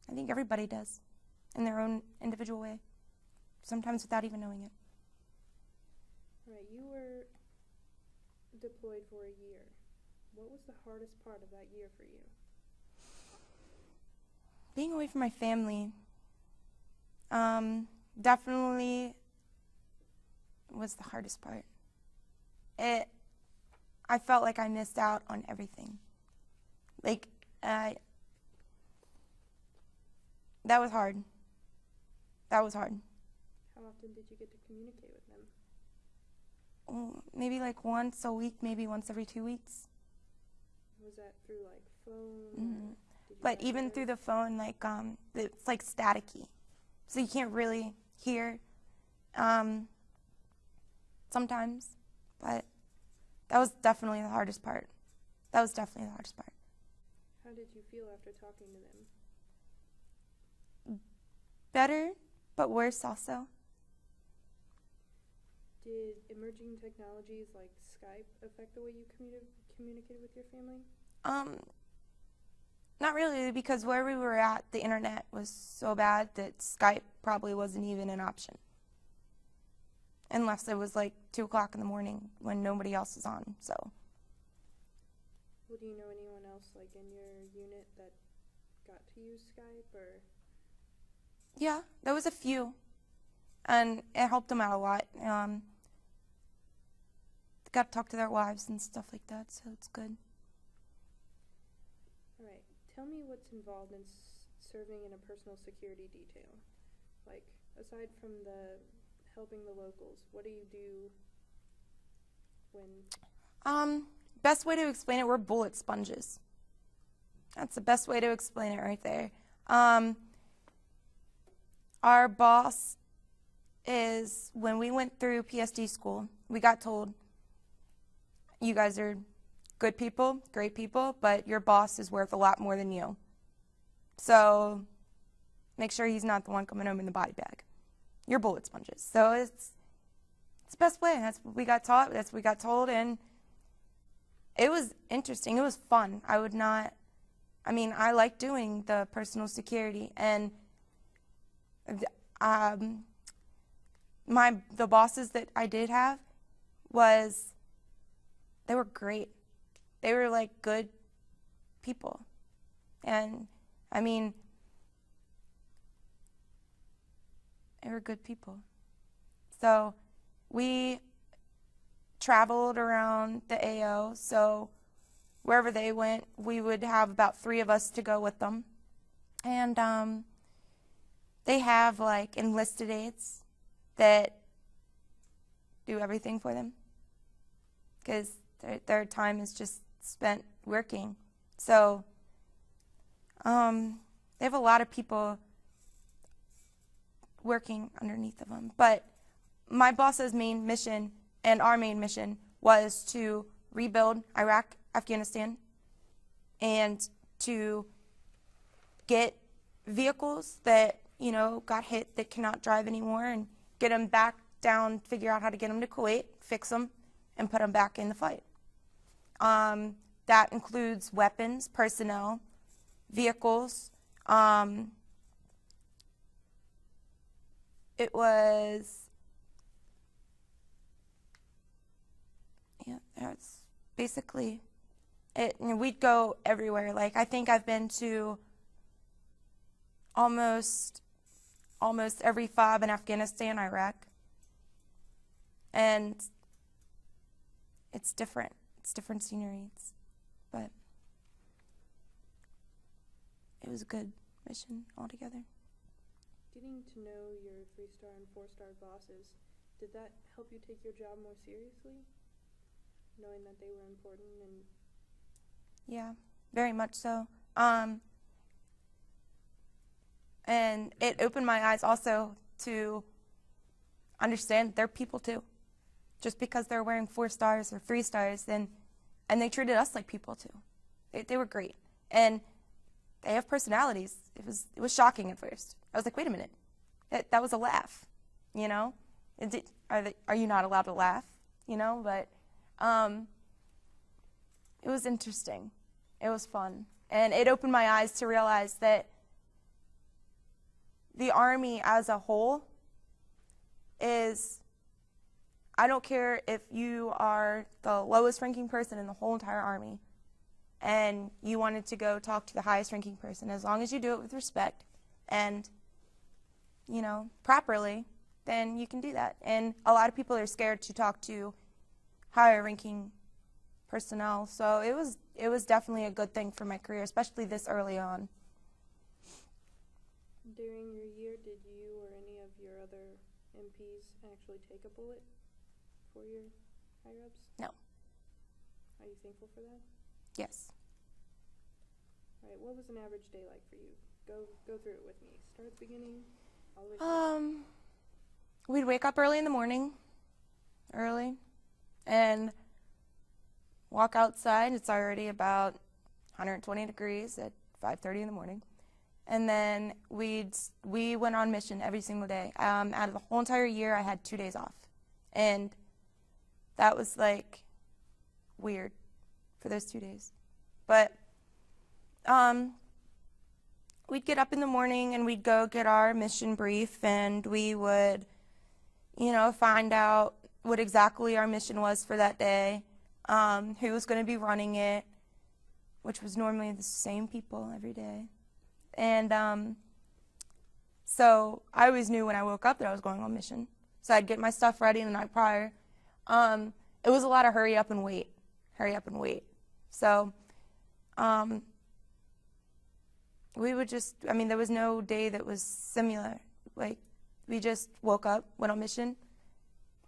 I think everybody does, in their own individual way, sometimes without even knowing it. All right, you were deployed for a year. What was the hardest part of that year for you? Being away from my family definitely was the hardest part. I felt like I missed out on everything. That was hard. That was hard. How often did you get to communicate with them? Maybe once a week, maybe once every 2 weeks. Was that through phone? Mm-hmm. But even through the phone, it's staticky, so you can't really hear sometimes. But that was definitely the hardest part. How did you feel after talking to them? Better, but worse also. Did emerging technologies like Skype affect the way you communicated with your family? Not really, because where we were at, the internet was so bad that Skype probably wasn't even an option. unless it was like 2 o'clock in the morning when nobody else is on. So. Well, do you know anyone else like in your unit that got to use Skype or? Yeah, there was a few, and it helped them out a lot. Got to talk to their wives and stuff like that, so it's good. All right, tell me what's involved in serving in a personal security detail. Like, aside from the helping the locals, what do you do when? Best way to explain it, we're bullet sponges. That's the best way to explain it right there. Our boss is, when we went through PSD school, we got told, you guys are good people, great people, but your boss is worth a lot more than you. So make sure he's not the one coming home in the body bag. You're bullet sponges. So it's the best way. That's what we got taught. That's what we got told. And it was interesting. It was fun. I like doing the personal security. And the bosses that I did have they were great. They were like good people. And they were good people. So we traveled around the AO, so wherever they went, we would have about 3 of us to go with them. And they have like enlisted aides that do everything for them, because their time is just spent working. So they have a lot of people working underneath of them. But my boss's main mission and our main mission was to rebuild Iraq, Afghanistan, and to get vehicles that, got hit that cannot drive anymore and get them back down, figure out how to get them to Kuwait, fix them, and put them back in the fight. That includes weapons, personnel, vehicles. That's basically it. We'd go everywhere. Like, I think I've been to almost every FOB in Afghanistan, Iraq. And it's different. It's different scenery. But it was a good mission altogether. Getting to know your 3-star and 4-star bosses, did that help you take your job more seriously? Knowing that they were important and... Yeah, very much so. And it opened my eyes also to understand they're people too. Just because they're wearing 4 stars or 3 stars, and they treated us like people too. They were great, and they have personalities. It was shocking at first. I was like, wait a minute, that was a laugh, Are you not allowed to laugh, But it was interesting. It was fun, and it opened my eyes to realize that the Army as a whole is, I don't care if you are the lowest ranking person in the whole entire Army and you wanted to go talk to the highest ranking person, as long as you do it with respect and, properly, then you can do that. And a lot of people are scared to talk to higher ranking personnel, so it was definitely a good thing for my career, especially this early on. During your year, did you or any of your other MPs actually take a bullet for your higher-ups? No. Are you thankful for that? Yes. All right, what was an average day like for you? Go through it with me. Start at the beginning, all the way through. We'd wake up early in the morning, and walk outside. It's already about 120 degrees at 5:30 in the morning. And then we went on mission every single day. Out of the whole entire year, I had 2 days off. And that was, weird for those 2 days. But we'd get up in the morning, and we'd go get our mission brief, and we would find out what exactly our mission was for that day, who was going to be running it, which was normally the same people every day. And so I always knew when I woke up that I was going on mission. So I'd get my stuff ready the night prior. It was a lot of hurry up and wait. So we would just, there was no day that was similar. Like, we just woke up, went on mission,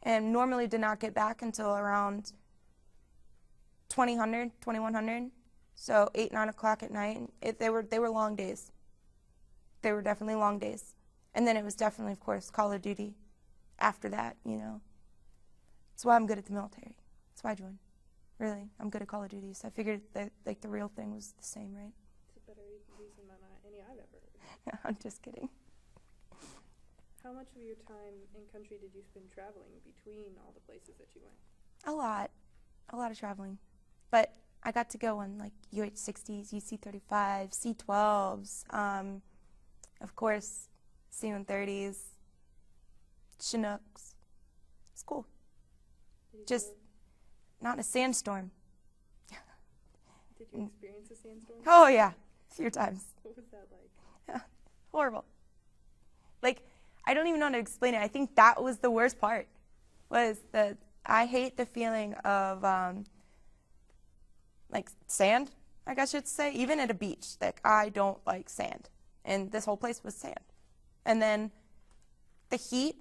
and normally did not get back until around 2100, so 8, 9 o'clock at night. They were long days. They were definitely long days. And then it was definitely, of course, Call of Duty after that, That's why I'm good at the military. That's why I joined. Really, I'm good at Call of Duty, so I figured that, the real thing was the same, right? It's a better reason than any I've ever heard. I'm just kidding. How much of your time in country did you spend traveling between all the places that you went? A lot of traveling. But I got to go on UH-60s, UC-35s, C-12s, of course, C-130s, Chinooks. It's cool. Just not in a sandstorm. Did you experience a sandstorm? Oh, yeah, a few times. What was that like? Yeah, horrible. I don't even know how to explain it. I think that was the worst part, was that I hate the feeling of, sand, I guess you'd say, even at a beach. I don't like sand, and this whole place was sand. And then the heat,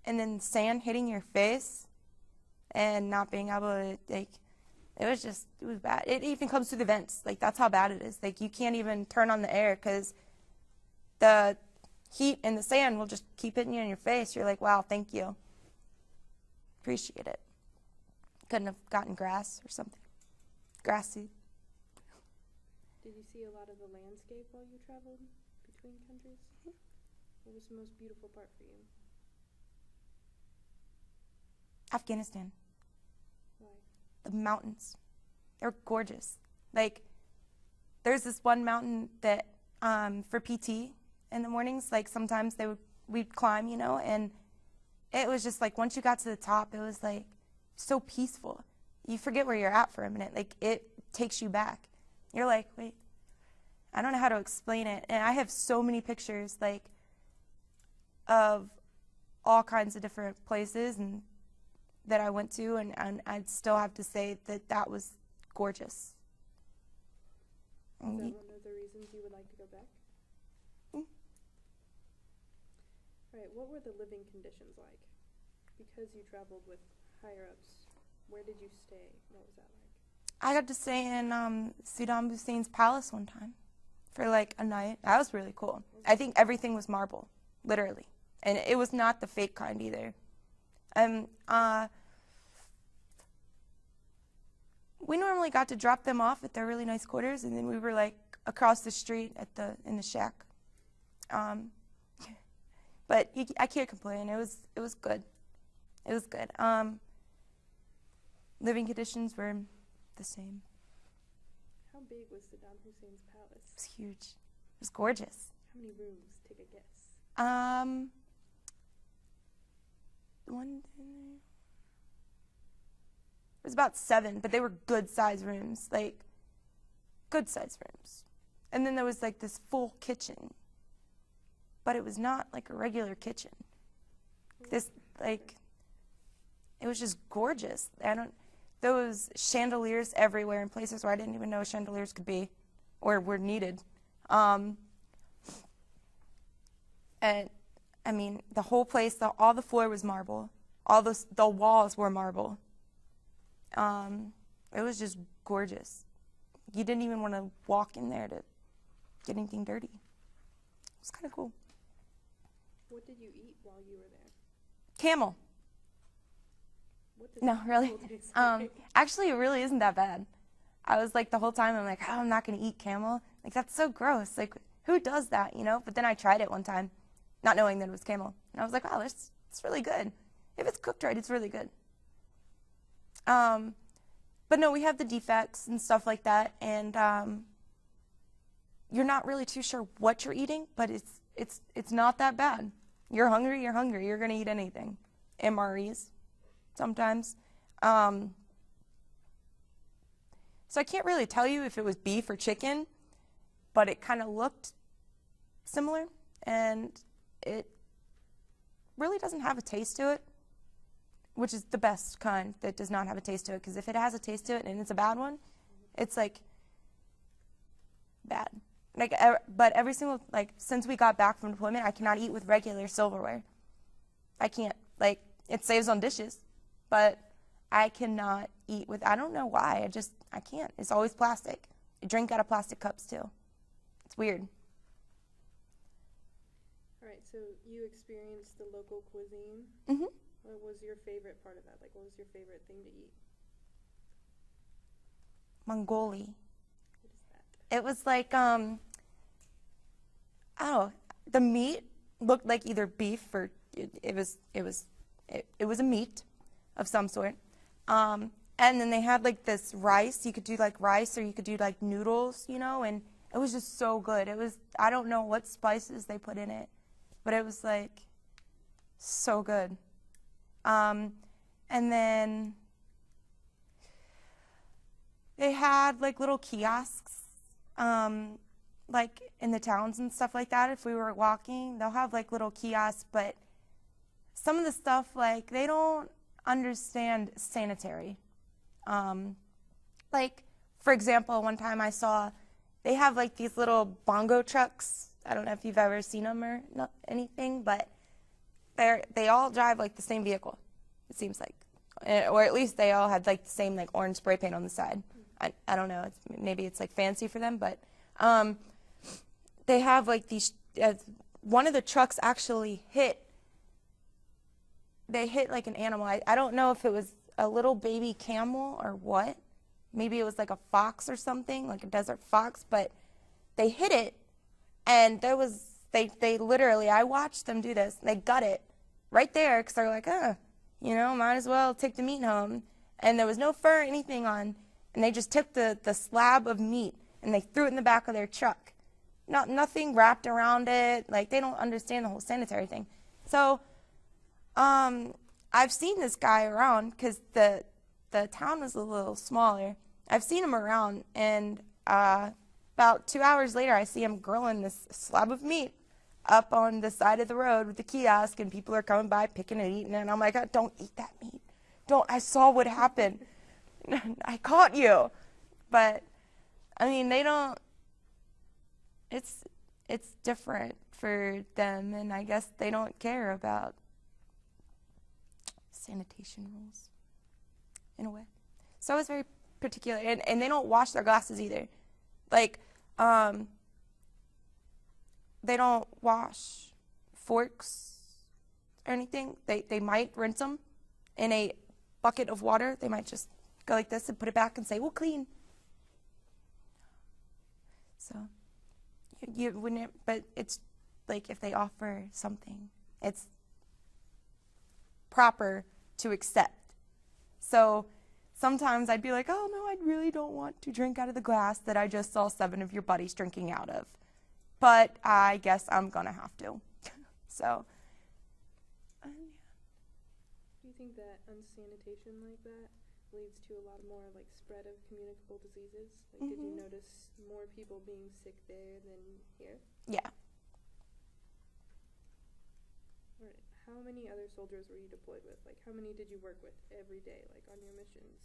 and then sand hitting your face, and not being able to, it was bad. It even comes through the vents. That's how bad it is. You can't even turn on the air because the heat and the sand will just keep hitting you in your face. You're like, wow, thank you. Appreciate it. Couldn't have gotten grass or something. Grassy. Did you see a lot of the landscape while you traveled between countries? What was the most beautiful part for you? Afghanistan. Why? The mountains. They're gorgeous. There's this one mountain that for PT in the mornings, sometimes we'd climb, and it was just once you got to the top, it was so peaceful. You forget where you're at for a minute. It takes you back. You're like, wait, I don't know how to explain it. And I have so many pictures of all kinds of different places and that I went to, and I'd still have to say that was gorgeous. Is that one of the reasons you would like to go back? All right, what were the living conditions like? Because you traveled with higher-ups, where did you stay? What was that like? I got to stay in Saddam Hussein's palace one time for a night. That was really cool. I think everything was marble, literally. And it was not the fake kind either. We normally got to drop them off at their really nice quarters, and then we were across the street in the shack. But I can't complain. It was good. It was good. Living conditions were the same. How big was Saddam Hussein's palace? It was huge. It was gorgeous. How many rooms? Take a guess. It was about 7, but they were good-sized rooms, good-sized rooms. And then there was this full kitchen, but it was not a regular kitchen. It was just gorgeous. There was chandeliers everywhere in places where I didn't even know chandeliers could be or were needed. And the whole place, all the floor was marble. All the walls were marble. It was just gorgeous. You didn't even want to walk in there to get anything dirty. It was kind of cool. What did you eat while you were there? Camel. What does No, really. taste like? Actually, it really isn't that bad. I was the whole time, I'm oh, I'm not going to eat camel. That's so gross. Who does that, But then I tried it one time, not knowing that it was camel. And I was wow, it's really good. If it's cooked right, it's really good. But no, we have the defects and stuff like that, and you're not really too sure what you're eating, but it's not that bad. You're hungry, you're going to eat anything. MREs sometimes. So I can't really tell you if it was beef or chicken, but it kind of looked similar, and it really doesn't have a taste to it, which is the best kind that does not have a taste to it, because if it has a taste to it and it's a bad one, it's like bad. Like, but every single, like, since we got back from deployment, I cannot eat with regular silverware. I can't. Like, it saves on dishes, but I cannot eat with, I don't know why, I can't. It's always plastic. I drink out of plastic cups too. It's weird. All right, so you experienced the local cuisine. Mm-hmm. What was your favorite part of that? Like, what was your favorite thing to eat? Mongoli. What is that? It was like, the meat looked like either beef or it was a meat of some sort. And then they had like this rice. You could do like rice, or you could do like noodles, and it was just so good. I don't know what spices they put in it, but it was like so good. And then they had like little kiosks, like in the towns and stuff like that. If we were walking, they'll have like little kiosks, but some of the stuff, like, they don't understand sanitary. Like, for example, one time I saw they have like these little bongo trucks. I don't know if you've ever seen them or not, anything, but they all drive like the same vehicle, it seems like, or at least they all had like the same like orange spray paint on the side. I don't know, maybe it's like fancy for them, but they have like these, one of the trucks actually hit like an animal. I don't know if it was a little baby camel or what. Maybe it was like a fox or something, like a desert fox, but they hit it, and they literally, I watched them do this, they gut it right there, because they're like, might as well take the meat home. And there was no fur or anything on, and they just took the slab of meat, and they threw it in the back of their truck. Nothing wrapped around it. Like, they don't understand the whole sanitary thing. So, I've seen this guy around, because the town was a little smaller. I've seen him around, and about 2 hours later, I see him grilling this slab of meat up on the side of the road with the kiosk, and people are coming by, picking and eating it, and I'm like, don't eat that meat. I saw what happened. I caught you. But, I mean, they don't, it's different for them, and I guess they don't care about sanitation rules, in a way. So I was very particular, and they don't wash their glasses either. Like, they don't wash forks or anything. They might rinse them in a bucket of water. They might just go like this and put it back and say, "We'll clean." So you wouldn't, but it's like if they offer something, it's proper to accept. So sometimes I'd be like, "Oh no, I really don't want to drink out of the glass that I just saw 7 of your buddies drinking out of, but I guess I'm gonna have to." So do you think that unsanitation like that leads to a lot more like spread of communicable diseases? Like, did you notice more people being sick there than here? Yeah. All right. How many other soldiers were you deployed with? Like, how many did you work with every day, like, on your missions?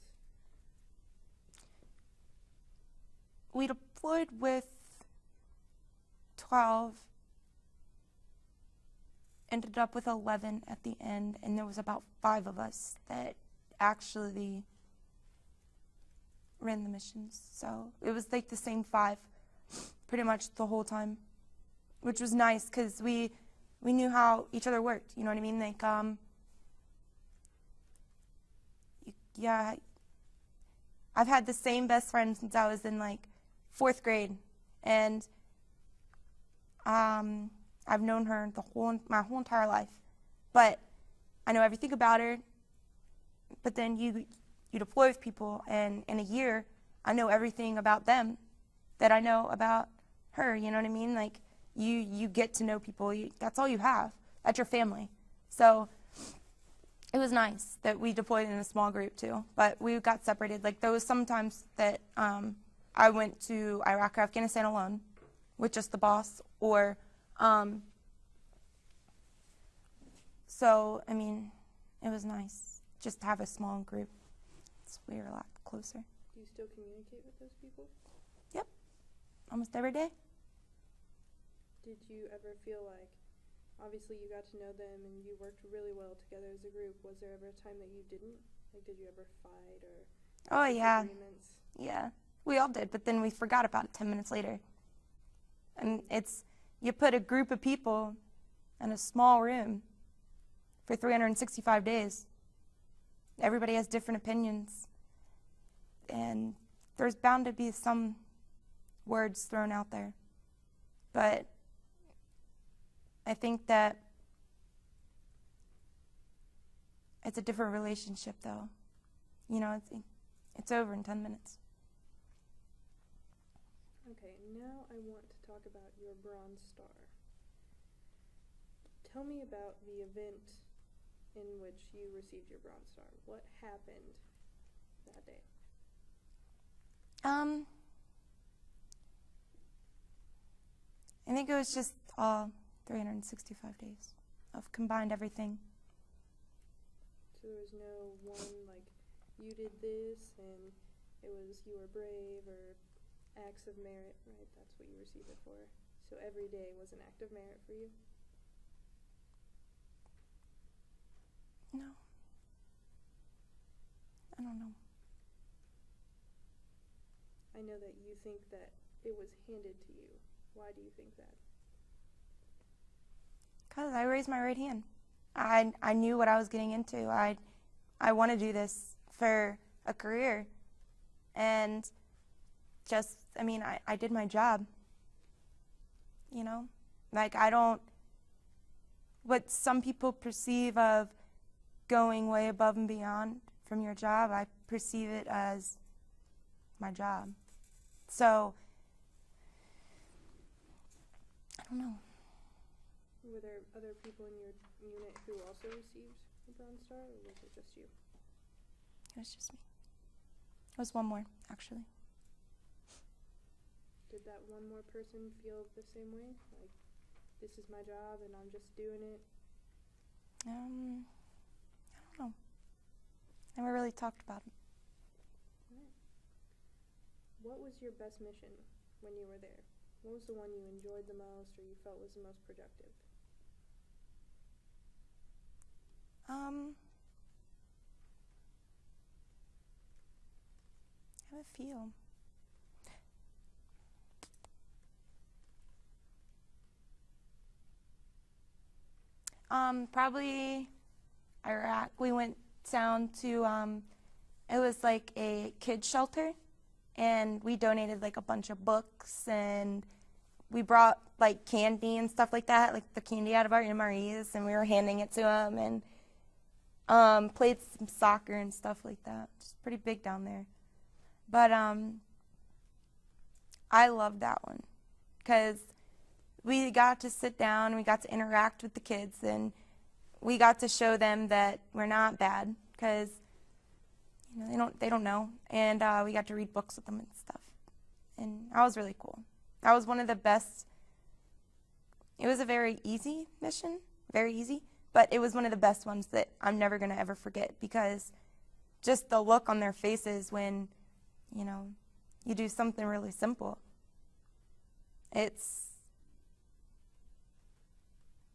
We deployed with 12, ended up with 11 at the end, and there was about 5 of us that actually ran the missions. So it was like the same 5 pretty much the whole time, which was nice because we knew how each other worked, you know what I mean? Like, yeah, I've had the same best friend since I was in like 4th grade, and I've known her my whole entire life, but I know everything about her. But then you deploy with people, and in a year, I know everything about them that I know about her, you know what I mean? Like, you get to know people. That's all you have. That's your family. So it was nice that we deployed in a small group too, but we got separated. Like, there was some times that I went to Iraq or Afghanistan alone with just the boss, or so, I mean, it was nice just to have a small group. So we were a lot closer. Do you still communicate with those people? Yep, almost every day. Did you ever feel like, obviously you got to know them and you worked really well together as a group, was there ever a time that you didn't? Like, did you ever fight or Oh, yeah. disagreements? Yeah, we all did, but then we forgot about it 10 minutes later. And you put a group of people in a small room for 365 days. Everybody has different opinions, and there's bound to be some words thrown out there. But I think that it's a different relationship, though. You know, it's over in 10 minutes. Okay, now I want to talk about your Bronze Star. Tell me about the event in which you received your Bronze Star. What happened that day? I think it was just all 365 days of combined everything. So there was no one, like, you did this and it was you were brave, or acts of merit, right? That's what you received it for. So every day was an act of merit for you? No. I don't know. I know that you think that it was handed to you. Why do you think that? Because I raised my right hand. I knew what I was getting into. I want to do this for a career. And just, I mean, I did my job. You know? Like, what some people perceive of going way above and beyond from your job, I perceive it as my job. So, I don't know. Were there other people in your unit who also received the Bronze Star, or was it just you? It was just me. It was one more, actually. Did that one more person feel the same way? Like, this is my job and I'm just doing it? I don't know. Never really talked about it. Right. What was your best mission when you were there? What was the one you enjoyed the most, or you felt was the most productive? I have a few. Probably Iraq. We went down to, it was like a kid shelter, and we donated like a bunch of books, and we brought like candy and stuff like that, like the candy out of our MREs, and we were handing it to them, and played some soccer and stuff like that. It's pretty big down there. But I loved that one because we got to sit down, we got to interact with the kids, and we got to show them that we're not bad because, you know, they don't know, and we got to read books with them and stuff, and that was really cool. That was one of the best. It was a very easy mission, very easy, but it was one of the best ones that I'm never going to ever forget, because just the look on their faces when, you know, you do something really simple. It's,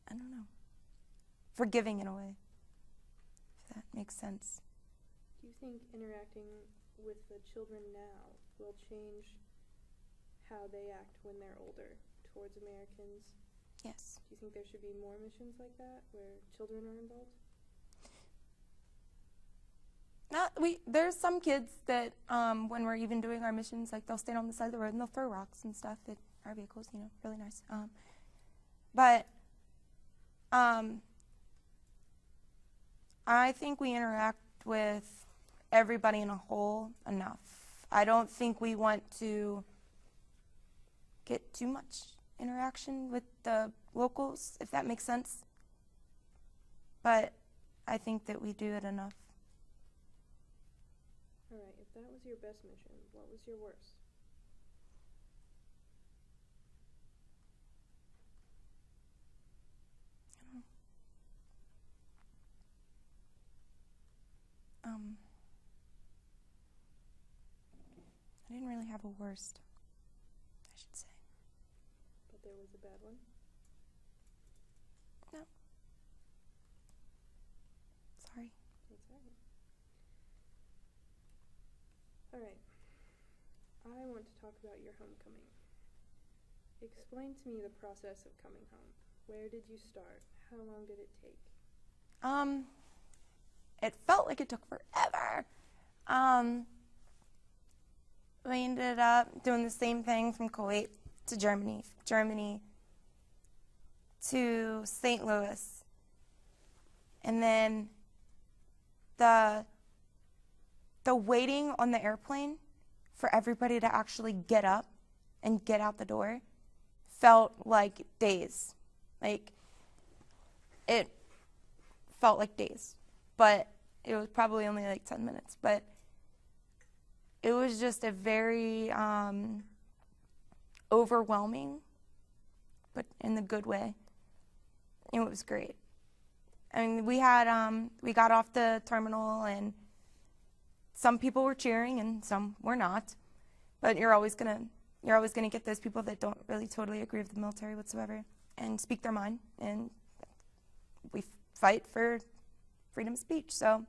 I don't know, forgiving in a way, if that makes sense. Do you think interacting with the children now will change how they act when they're older towards Americans? Yes. Do you think there should be more missions like that where children are involved? There's some kids that when we're even doing our missions, like they'll stand on the side of the road and they'll throw rocks and stuff at our vehicles, you know, really nice. But I think we interact with everybody in a whole enough. I don't think we want to get too much interaction with the locals, if that makes sense. But I think that we do it enough. All right, if that was your best mission, what was your worst? I didn't really have a worst, I should say. But there was a bad one? No. Sorry. That's all right. All right. I want to talk about your homecoming. Explain to me the process of coming home. Where did you start? How long did it take? It felt like it took forever. We ended up doing the same thing from Kuwait to Germany to St. Louis. And then the waiting on the airplane for everybody to actually get up and get out the door felt like days. Like, it felt like days. But it was probably only like 10 minutes. But it was just a very overwhelming, but in the good way. It was great. I mean, we got off the terminal, and some people were cheering and some were not. But you're always gonna get those people that don't really totally agree with the military whatsoever and speak their mind. And we fight for freedom of speech, so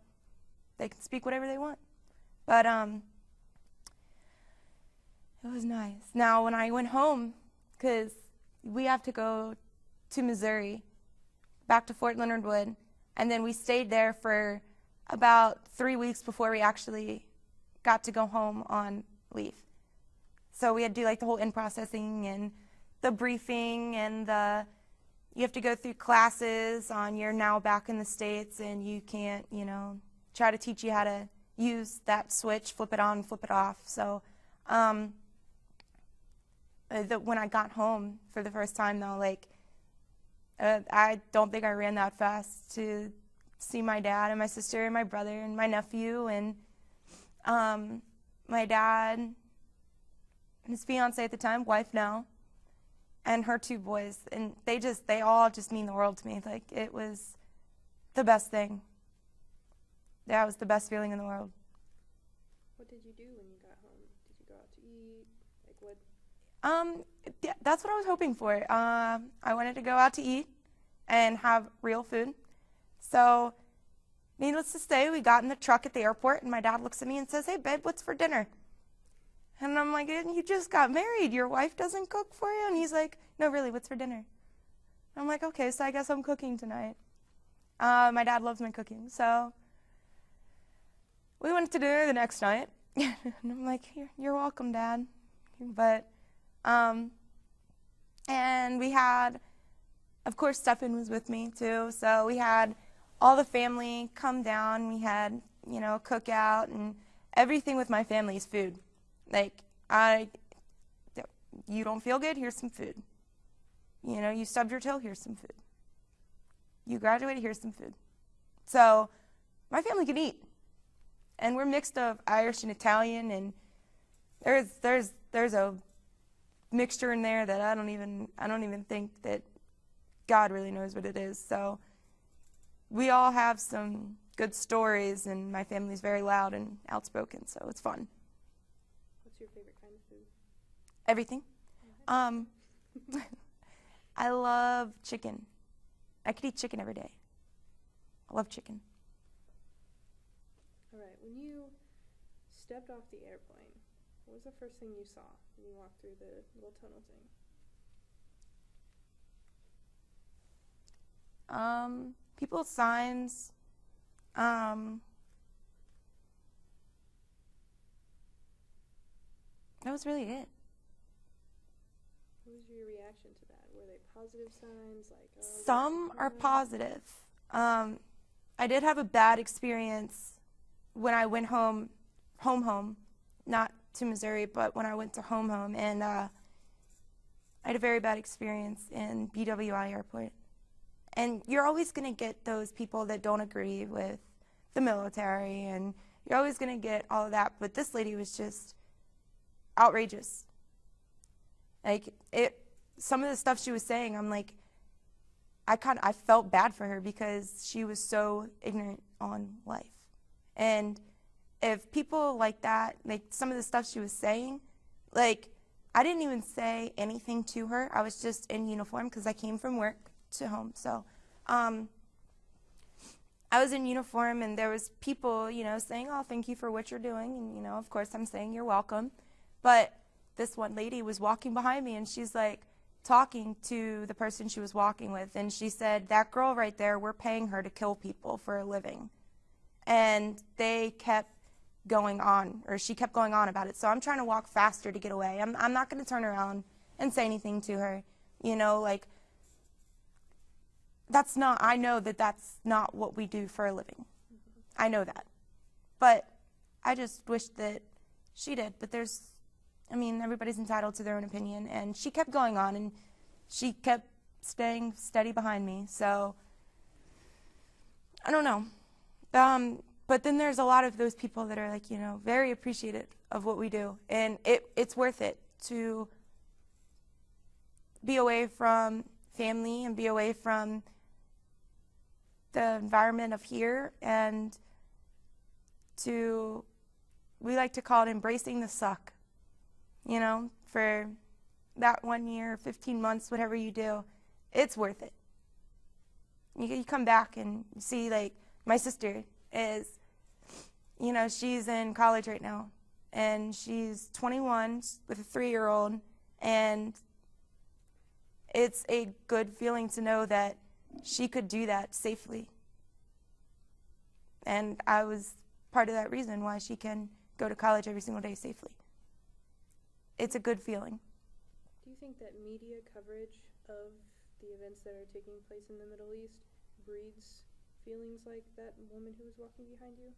they can speak whatever they want. But it was nice. Now, when I went home, because we have to go to Missouri, back to Fort Leonard Wood, and then we stayed there for about 3 weeks before we actually got to go home on leave. So we had to do like the whole in-processing and the briefing, and you have to go through classes on you're now back in the States, and you can't, try to teach you how to use that switch, flip it on, flip it off. So when I got home for the first time, though, I don't think I ran that fast to see my dad and my sister and my brother and my nephew and my dad and his fiance at the time, wife now, and her 2 boys. And they all just mean the world to me. Like, it was the best thing. That was the best feeling in the world. What did you do when you got home? Did you go out to eat? Like, what? Yeah, that's what I was hoping for. I wanted to go out to eat and have real food. So, needless to say, we got in the truck at the airport, and my dad looks at me and says, "Hey, babe, what's for dinner?" And I'm like, "You just got married. Your wife doesn't cook for you?" And he's like, "No, really, what's for dinner?" I'm like, "Okay, so I guess I'm cooking tonight." My dad loves my cooking, so we went to dinner the next night. And I'm like, "You're welcome, Dad." But, and we had, of course, Stefan was with me too, so we had all the family come down. We had, a cookout, and everything with my family is food. Like, you don't feel good, here's some food. You stubbed your toe, here's some food. You graduated, here's some food. So my family can eat. And we're mixed of Irish and Italian, and there's a mixture in there that I don't even think that God really knows what it is. So we all have some good stories, and my family's very loud and outspoken, so it's fun. What's your favorite kind of food? Everything. I love chicken. I could eat chicken every day. I love chicken. All right, when you stepped off the airplane, what was the first thing you saw when you walked through the little tunnel thing? People's signs. That was really it. What was your reaction to that? Were they positive signs? Like, some are positive. I did have a bad experience when I went home, not to Missouri, but when I went to home, and I had a very bad experience in BWI Airport. And you're always going to get those people that don't agree with the military, and you're always going to get all of that. But this lady was just outrageous. Like, some of the stuff she was saying, I'm like, I felt bad for her because she was so ignorant on life. And if people like that, like some of the stuff she was saying, like, I didn't even say anything to her. I was just in uniform because I came from work to home. So I was in uniform, and there was people, saying, oh, thank you for what you're doing. And, of course I'm saying you're welcome. But this one lady was walking behind me, and she's like talking to the person she was walking with. And she said, that girl right there, we're paying her to kill people for a living. And they kept going on, or she kept going on about it. So I'm trying to walk faster to get away. I'm not going to turn around and say anything to her. Like, I know that that's not what we do for a living. I know that. But I just wish that she did. But everybody's entitled to their own opinion. And she kept going on, and she kept staying steady behind me. So, I don't know. But then there's a lot of those people that are like, very appreciative of what we do. And it's worth it to be away from family and be away from the environment of here, and we like to call it embracing the suck. For that 1 year, 15 months, whatever you do, it's worth it. You come back and you see, like, my sister is, she's in college right now, and she's 21 with a 3-year-old, and it's a good feeling to know that she could do that safely. And I was part of that reason why she can go to college every single day safely. It's a good feeling. Do you think that media coverage of the events that are taking place in the Middle East breeds feelings like that woman who was walking behind you?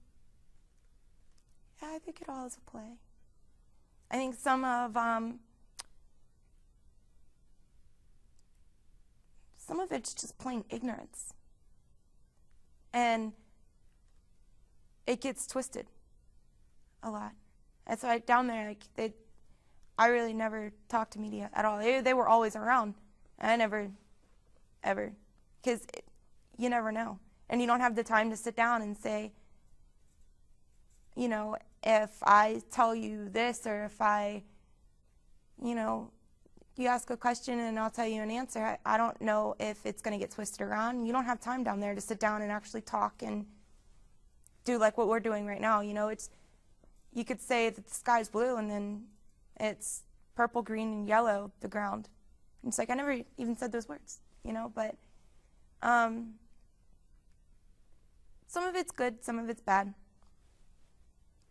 Yeah, I think it all is a play. I think some of it's just plain ignorance. And it gets twisted a lot. That's why down there, I really never talked to media at all. They were always around. I never, ever, because you never know. And you don't have the time to sit down and say, if I tell you this, or if you ask a question and I'll tell you an answer, I don't know if it's going to get twisted around. You don't have time down there to sit down and actually talk and do like what we're doing right now. You could say that the sky's blue, and then it's purple, green, and yellow, the ground. And it's like, I never even said those words, but some of it's good, some of it's bad.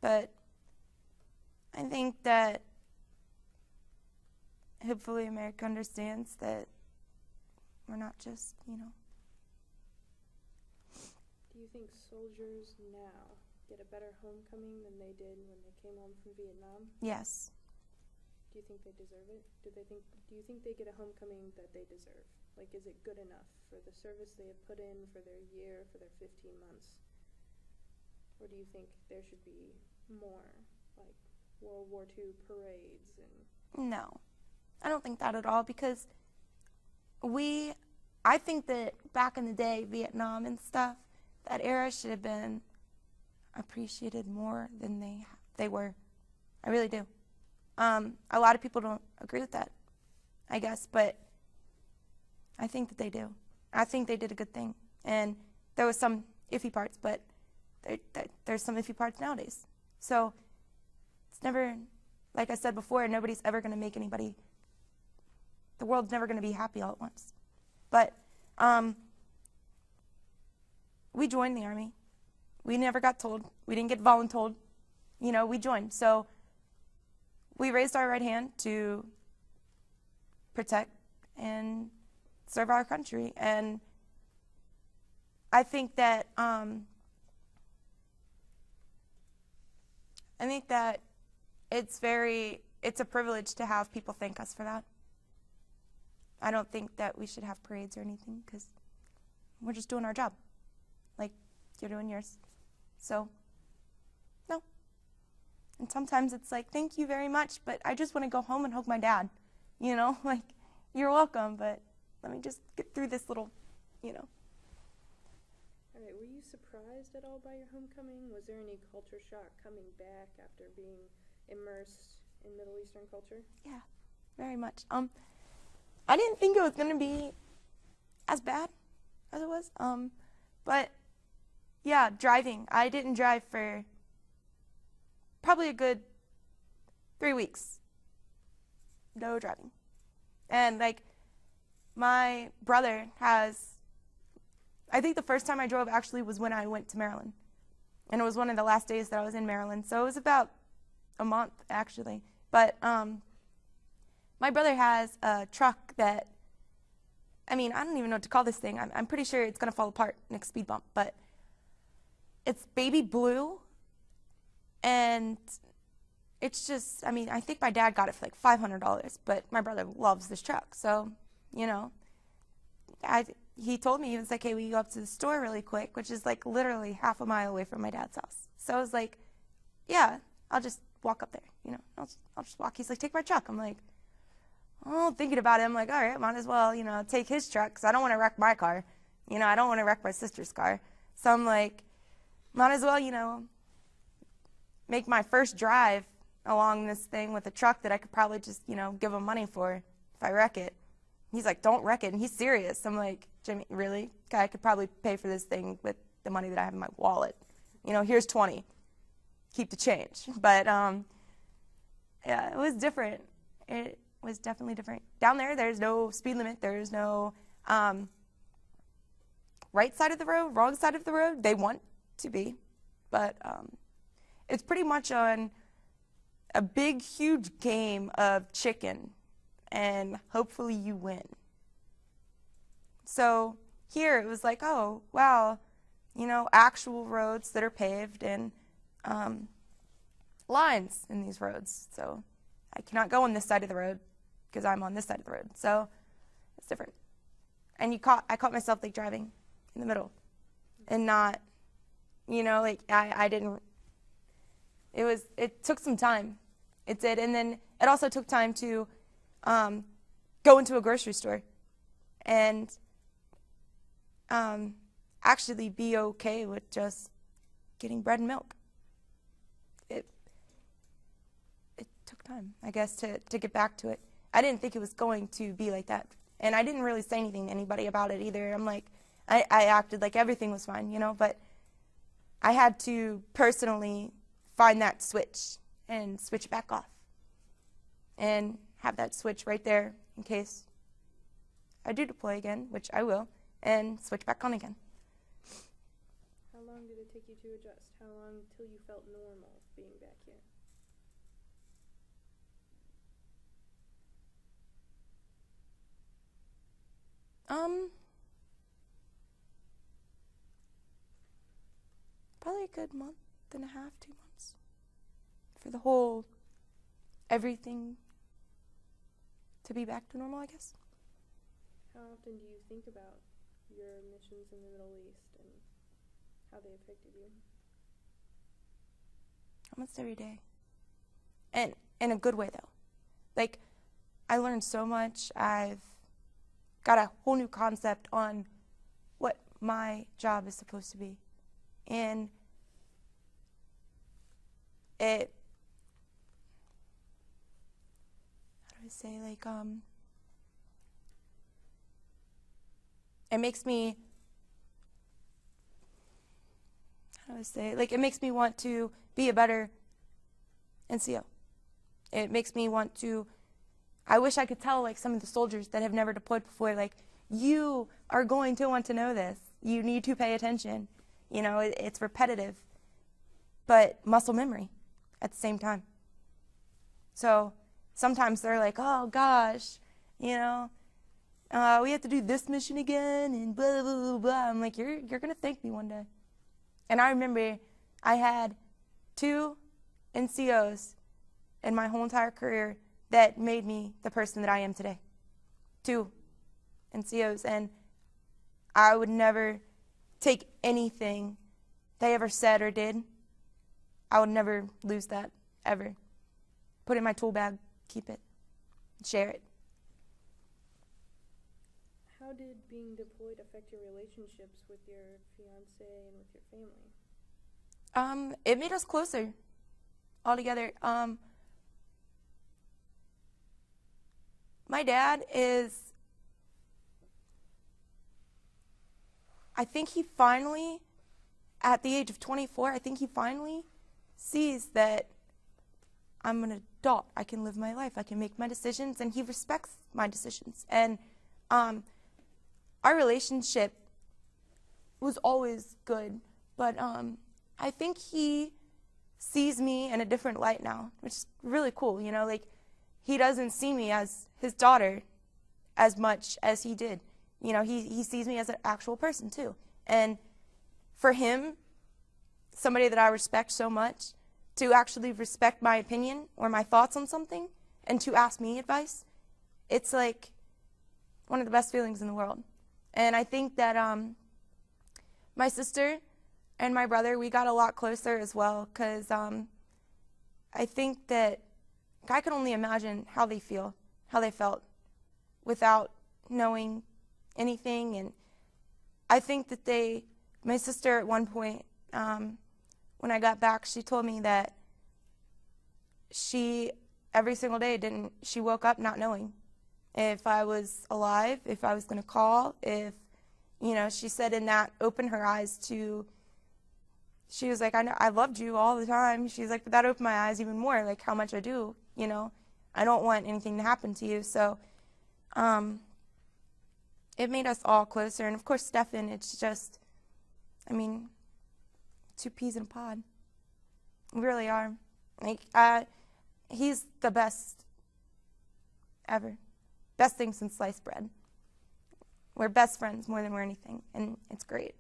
But I think that hopefully America understands that we're not just, Do you think soldiers now get a better homecoming than they did when they came home from Vietnam? Yes. Do you think they deserve it? Do you think they get a homecoming that they deserve? Like, is it good enough for the service they have put in, for their year, for their 15 months? Or do you think there should be more, like World War II parades and... No, I don't think that at all, because I think that back in the day, Vietnam and stuff, that era should have been appreciated more than they were. I really do. A lot of people don't agree with that, I guess, but I think that they do. I think they did a good thing. And there was some iffy parts, but there's some iffy parts nowadays. So it's never, like I said before, nobody's ever going to make anybody, the world's never going to be happy all at once. But we joined the Army. We never got told. We didn't get voluntold. We joined. So we raised our right hand to protect and serve our country. And I think that it's a privilege to have people thank us for that. I don't think that we should have parades or anything, because We're just doing our job. Like, you're doing yours. So, no. And sometimes it's like, thank you very much, but I just want to go home and hug my dad. You know, like, you're welcome, but let me just get through this little, you know. All right, were you surprised at all by your homecoming? Was there any culture shock coming back after being immersed in Middle Eastern culture? Yeah, very much. I didn't think it was going to be as bad as it was. But yeah, driving. I didn't drive for probably a good 3 weeks. No driving. And like, my brother has, I think the first time I drove actually was when I went to Maryland. And it was one of the last days that I was in Maryland. So it was about a month, actually. But my brother has a truck that, I mean, I don't even know what to call this thing. I'm pretty sure it's going to fall apart next speed bump. But it's baby blue. And it's just, I mean, I think my dad got it for like $500. But my brother loves this truck. So, you know, he told me, he was like, hey, we go up to the store really quick, which is like literally half a mile away from my dad's house. So I was like, yeah, I'll just walk up there, you know, I'll just walk. He's like, take my truck. I'm like, oh, thinking about it, I'm like, all right, might as well, you know, take his truck, because I don't want to wreck my car. You know, I don't want to wreck my sister's car. So I'm like, might as well, you know, make my first drive along this thing with a truck that I could probably just, you know, give him money for if I wreck it. He's like, don't wreck it. And he's serious. I'm like, Jimmy, really? I could probably pay for this thing with the money that I have in my wallet. You know, here's 20. Keep the change. But, yeah, it was different. It was definitely different. Down there, there's no speed limit. There's no right side of the road, wrong side of the road. They want to be. But it's pretty much on a big, huge game of chicken. And hopefully you win. So here it was like, oh, wow, you know, actual roads that are paved and lines in these roads. So I cannot go on this side of the road because I'm on this side of the road. So it's different. And I caught myself like driving in the middle and not, you know, like I didn't, it took some time. It did. And then it also took time to go into a grocery store and actually be okay with just getting bread and milk. It took time, I guess, to get back to it. I didn't think it was going to be like that. And I didn't really say anything to anybody about it either. I'm like, I acted like everything was fine, you know, but I had to personally find that switch and switch it back off. And have that switch right there in case I do deploy again, which I will, and switch back on again. How long did it take you to adjust? How long till you felt normal being back here? Probably a good month and a half, 2 months. For the whole everything to be back to normal, I guess. How often do you think about your missions in the Middle East and how they affected you? Almost every day. And in a good way, though. Like, I learned so much. I've got a whole new concept on what my job is supposed to be. And it, how do I say, like, it makes me, how do I say, like, it makes me want to be a better NCO. It makes me want to, I wish I could tell, like, some of the soldiers that have never deployed before, like, you are going to want to know this. You need to pay attention. You know, it's repetitive, but muscle memory at the same time. So sometimes they're like, oh, gosh, you know, we have to do this mission again and blah, blah, blah, blah. I'm like, you're going to thank me one day. And I remember I had 2 NCOs in my whole entire career that made me the person that I am today. 2 NCOs. And I would never take anything they ever said or did. I would never lose that, ever. Put it in my tool bag, keep it, share it. How did being deployed affect your relationships with your fiance and with your family? It made us closer altogether. My dad is, I think he finally, at the age of 24, I think he finally sees that I'm an adult. I can live my life. I can make my decisions, and he respects my decisions. And our relationship was always good, but I think he sees me in a different light now, which is really cool. You know, like, he doesn't see me as his daughter as much as he did. You know, he sees me as an actual person too. And for him, somebody that I respect so much, to actually respect my opinion or my thoughts on something and to ask me advice, it's like one of the best feelings in the world. And I think that my sister and my brother, we got a lot closer as well, because I think that I can only imagine how they feel, how they felt without knowing anything. And I think that my sister at one point, when I got back, she told me that she, every single day, she woke up not knowing if I was alive, if I was going to call, if, you know, she said in that opened her eyes to, she was like, I loved you all the time. She's like, but that opened my eyes even more, like how much I do, you know. I don't want anything to happen to you. So it made us all closer. And of course, Stefan, it's just, I mean, two peas in a pod. We really are. Like, he's the best ever. Best thing since sliced bread. We're best friends more than we're anything, and it's great.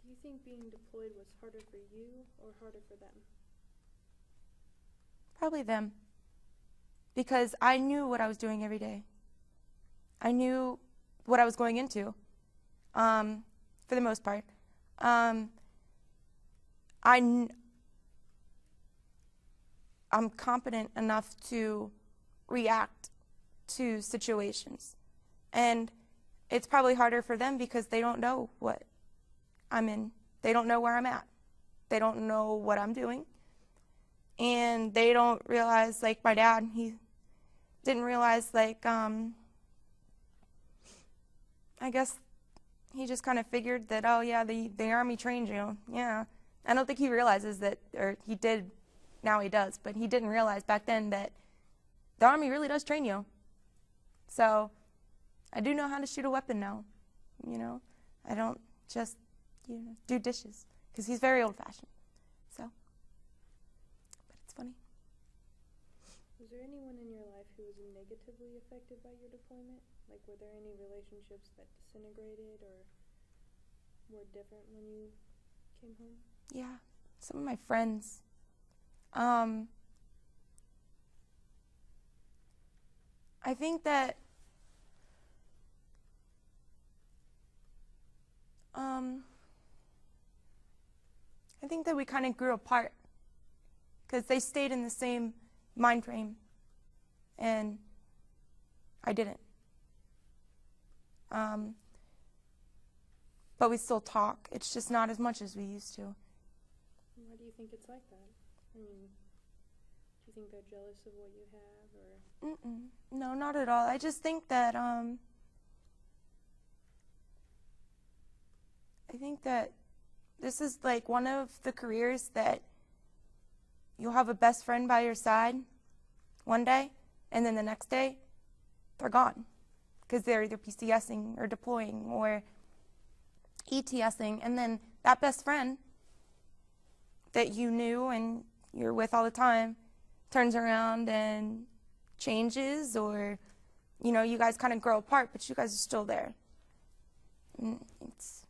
Do you think being deployed was harder for you or harder for them? Probably them. Because I knew what I was doing every day. I knew what I was going into, for the most part. I'm competent enough to react to situations. And it's probably harder for them because they don't know what I'm in. They don't know where I'm at. They don't know what I'm doing. And they don't realize, like my dad, he didn't realize, like, I guess he just kind of figured that, oh yeah, the Army trained you. Yeah. I don't think he realizes that, or he did, now he does, but he didn't realize back then that the Army really does train you. So I do know how to shoot a weapon now, you know. I don't just, do dishes, because he's very old-fashioned. So, but it's funny. Was there anyone in your life who was negatively affected by your deployment? Like, were there any relationships that disintegrated or were different when you came home? Yeah, some of my friends. I think that we kind of grew apart because they stayed in the same mind frame and I didn't. But we still talk. It's just not as much as we used to. Why do you think it's like that? I mean, do you think they're jealous of what you have, or? No, not at all. I just think that this is like one of the careers that you'll have a best friend by your side one day, and then the next day, they're gone because they're either PCSing or deploying or ETSing, and then that best friend that you knew and you're with all the time turns around and changes, or you guys kind of grow apart, but you guys are still there. And it's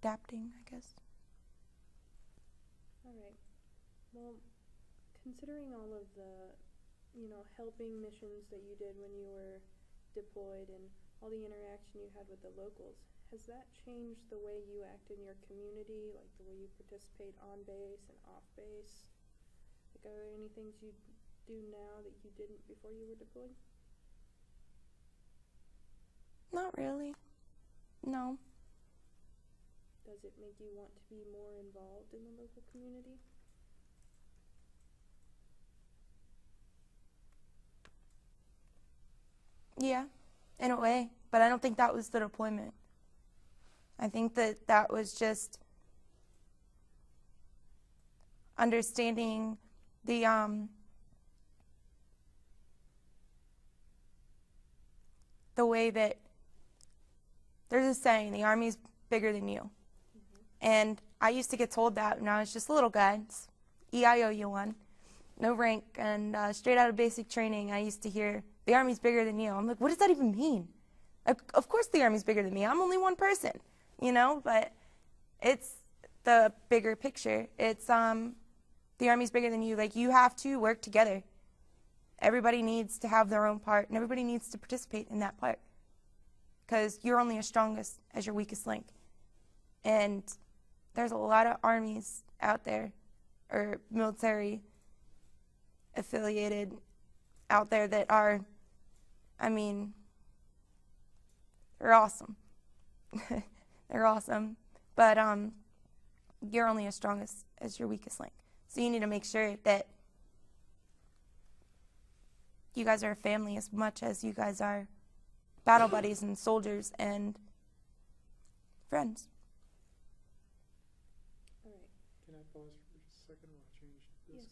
adapting, I guess. All right. Well, considering all of the, helping missions that you did when you were deployed and all the interaction you had with the locals, has that changed the way you act in your community, like the way you participate on base and off base? Like, are there any things you do now that you didn't before you were deployed? Not really. No. Does it make you want to be more involved in the local community? Yeah, in a way, but I don't think that was the deployment. I think that that was just understanding the way that there's a saying, the Army's bigger than you. And I used to get told that when I was just a little guy, EIOU1, no rank, and straight out of basic training, I used to hear, the Army's bigger than you. I'm like, what does that even mean? Of course the Army's bigger than me. I'm only one person, you know, but it's the bigger picture. It's the Army's bigger than you. Like, you have to work together. Everybody needs to have their own part, and everybody needs to participate in that part, because you're only as strong as your weakest link. And there's a lot of armies out there, or military affiliated out there that are, I mean, they're awesome. They're awesome. But you're only as strong as your weakest link. So you need to make sure that you guys are a family as much as you guys are battle buddies and soldiers and friends. All right. Can I pause for just a second while I change this? Yes.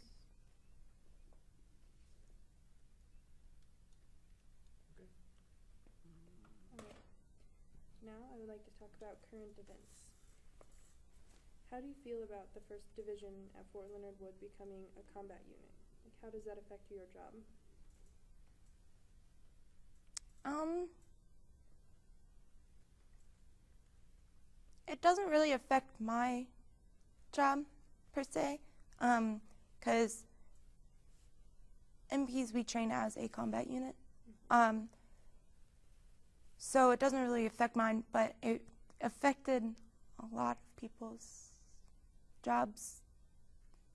Okay. All right. Now I would like to talk about current events. How do you feel about the 1st Division at Fort Leonard Wood becoming a combat unit? Like, how does that affect your job? It doesn't really affect my job per se, because MPs we train as a combat unit. So it doesn't really affect mine, but it affected a lot of people's jobs.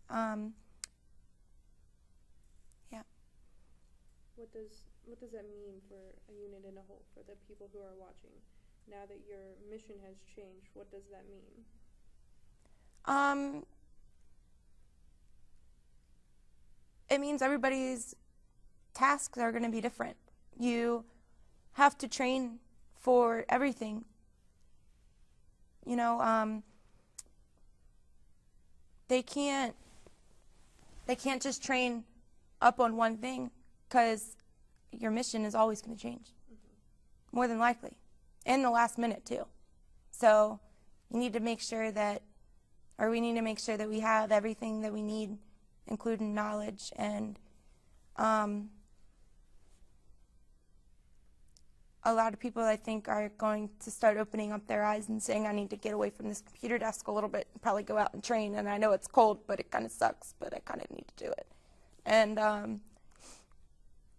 Yeah. What does that mean for a unit in a whole, for the people who are watching? Now that your mission has changed, what does that mean? It means everybody's tasks are going to be different. You have to train for everything. You know, they can't just train up on one thing, because your mission is always going to change, more than likely, in the last minute too. So you need to make sure that, or we need to make sure that we have everything that we need, including knowledge. And a lot of people, I think, are going to start opening up their eyes and saying, I need to get away from this computer desk a little bit and probably go out and train. And I know it's cold, but it kind of sucks, but I kind of need to do it. And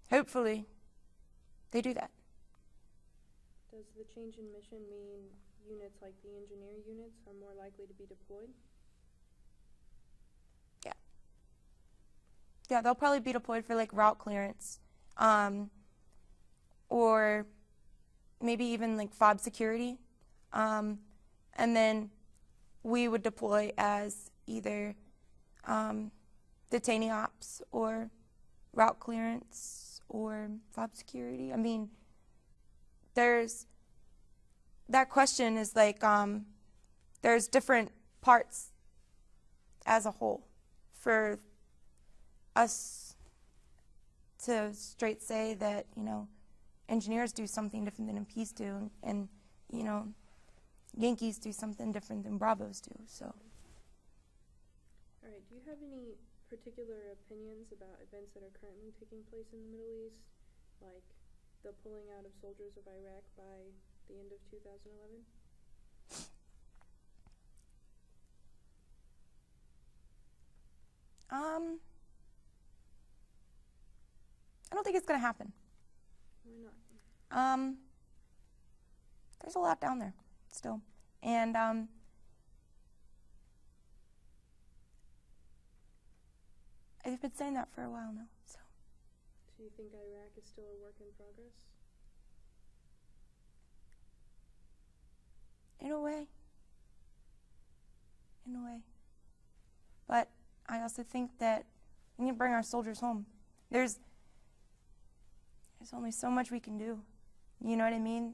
hopefully they do that. Does the change in mission mean units like the engineer units are more likely to be deployed? Yeah. Yeah, they'll probably be deployed for like route clearance, or maybe even like fob security. And then we would deploy as either detainee ops or route clearance or fob security. I mean, there's that question is like there's different parts as a whole for us to straight say that, you know, engineers do something different than MPs do, and you know, Yankees do something different than Bravos do. So. All right. Do you have any particular opinions about events that are currently taking place in the Middle East, like the pulling out of soldiers of Iraq by the end of 2011? I don't think it's going to happen. Why not? there's a lot down there still. And I've been saying that for a while now. So Do you think Iraq is still a work in progress? in a way. But I also think that we need to bring our soldiers home. There's only so much we can do. You know what I mean?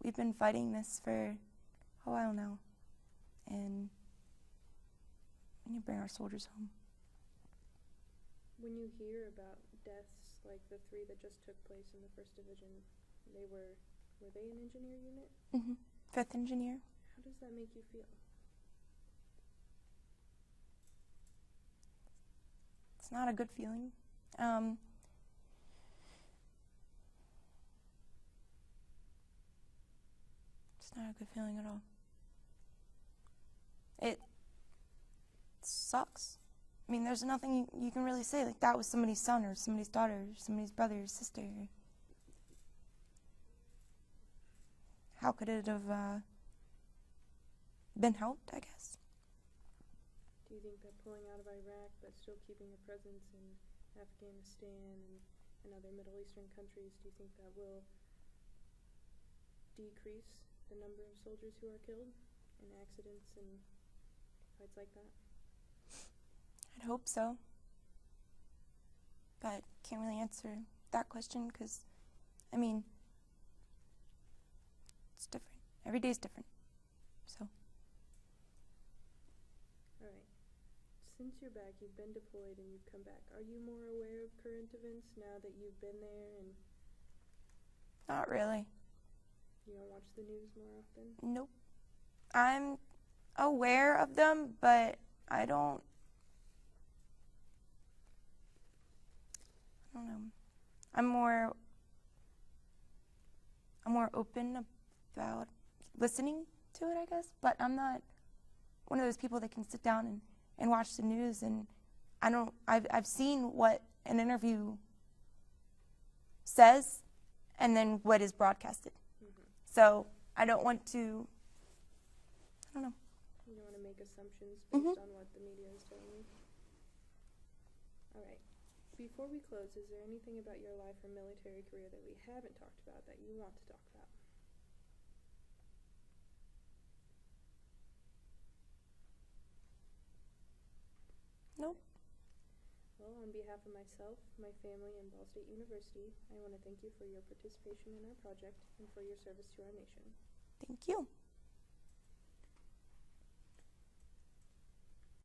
We've been fighting this for a while now, and we need to bring our soldiers home. When you hear about deaths like the 3 that just took place in the First Division, were they an engineer unit? Mm-hmm. 5th Engineer. How does that make you feel? It's not a good feeling. It's not a good feeling at all. It sucks. I mean, there's nothing you can really say. Like, that was somebody's son or somebody's daughter or somebody's brother or sister. How could it have been helped, I guess? Do you think that pulling out of Iraq but still keeping a presence in Afghanistan and other Middle Eastern countries, do you think that will decrease the number of soldiers who are killed in accidents and fights like that? I'd hope so. But can't really answer that question because, I mean, it's different. Every day is different. So. All right. Since you're back, you've been deployed and you've come back. Are you more aware of current events now that you've been there and Not really. you don't watch the news more often? Nope. I'm aware of them, but I don't know. I'm more open about listening to it, I guess, but I'm not one of those people that can sit down and watch the news, and I've seen what an interview says and then what is broadcasted. Mm-hmm. So I don't want to, I don't know. You don't want to make assumptions based on what the media is telling you? All right. Before we close, is there anything about your life or military career that we haven't talked about that you want to talk about? Nope. Well, on behalf of myself, my family, and Ball State University, I want to thank you for your participation in our project and for your service to our nation. Thank you.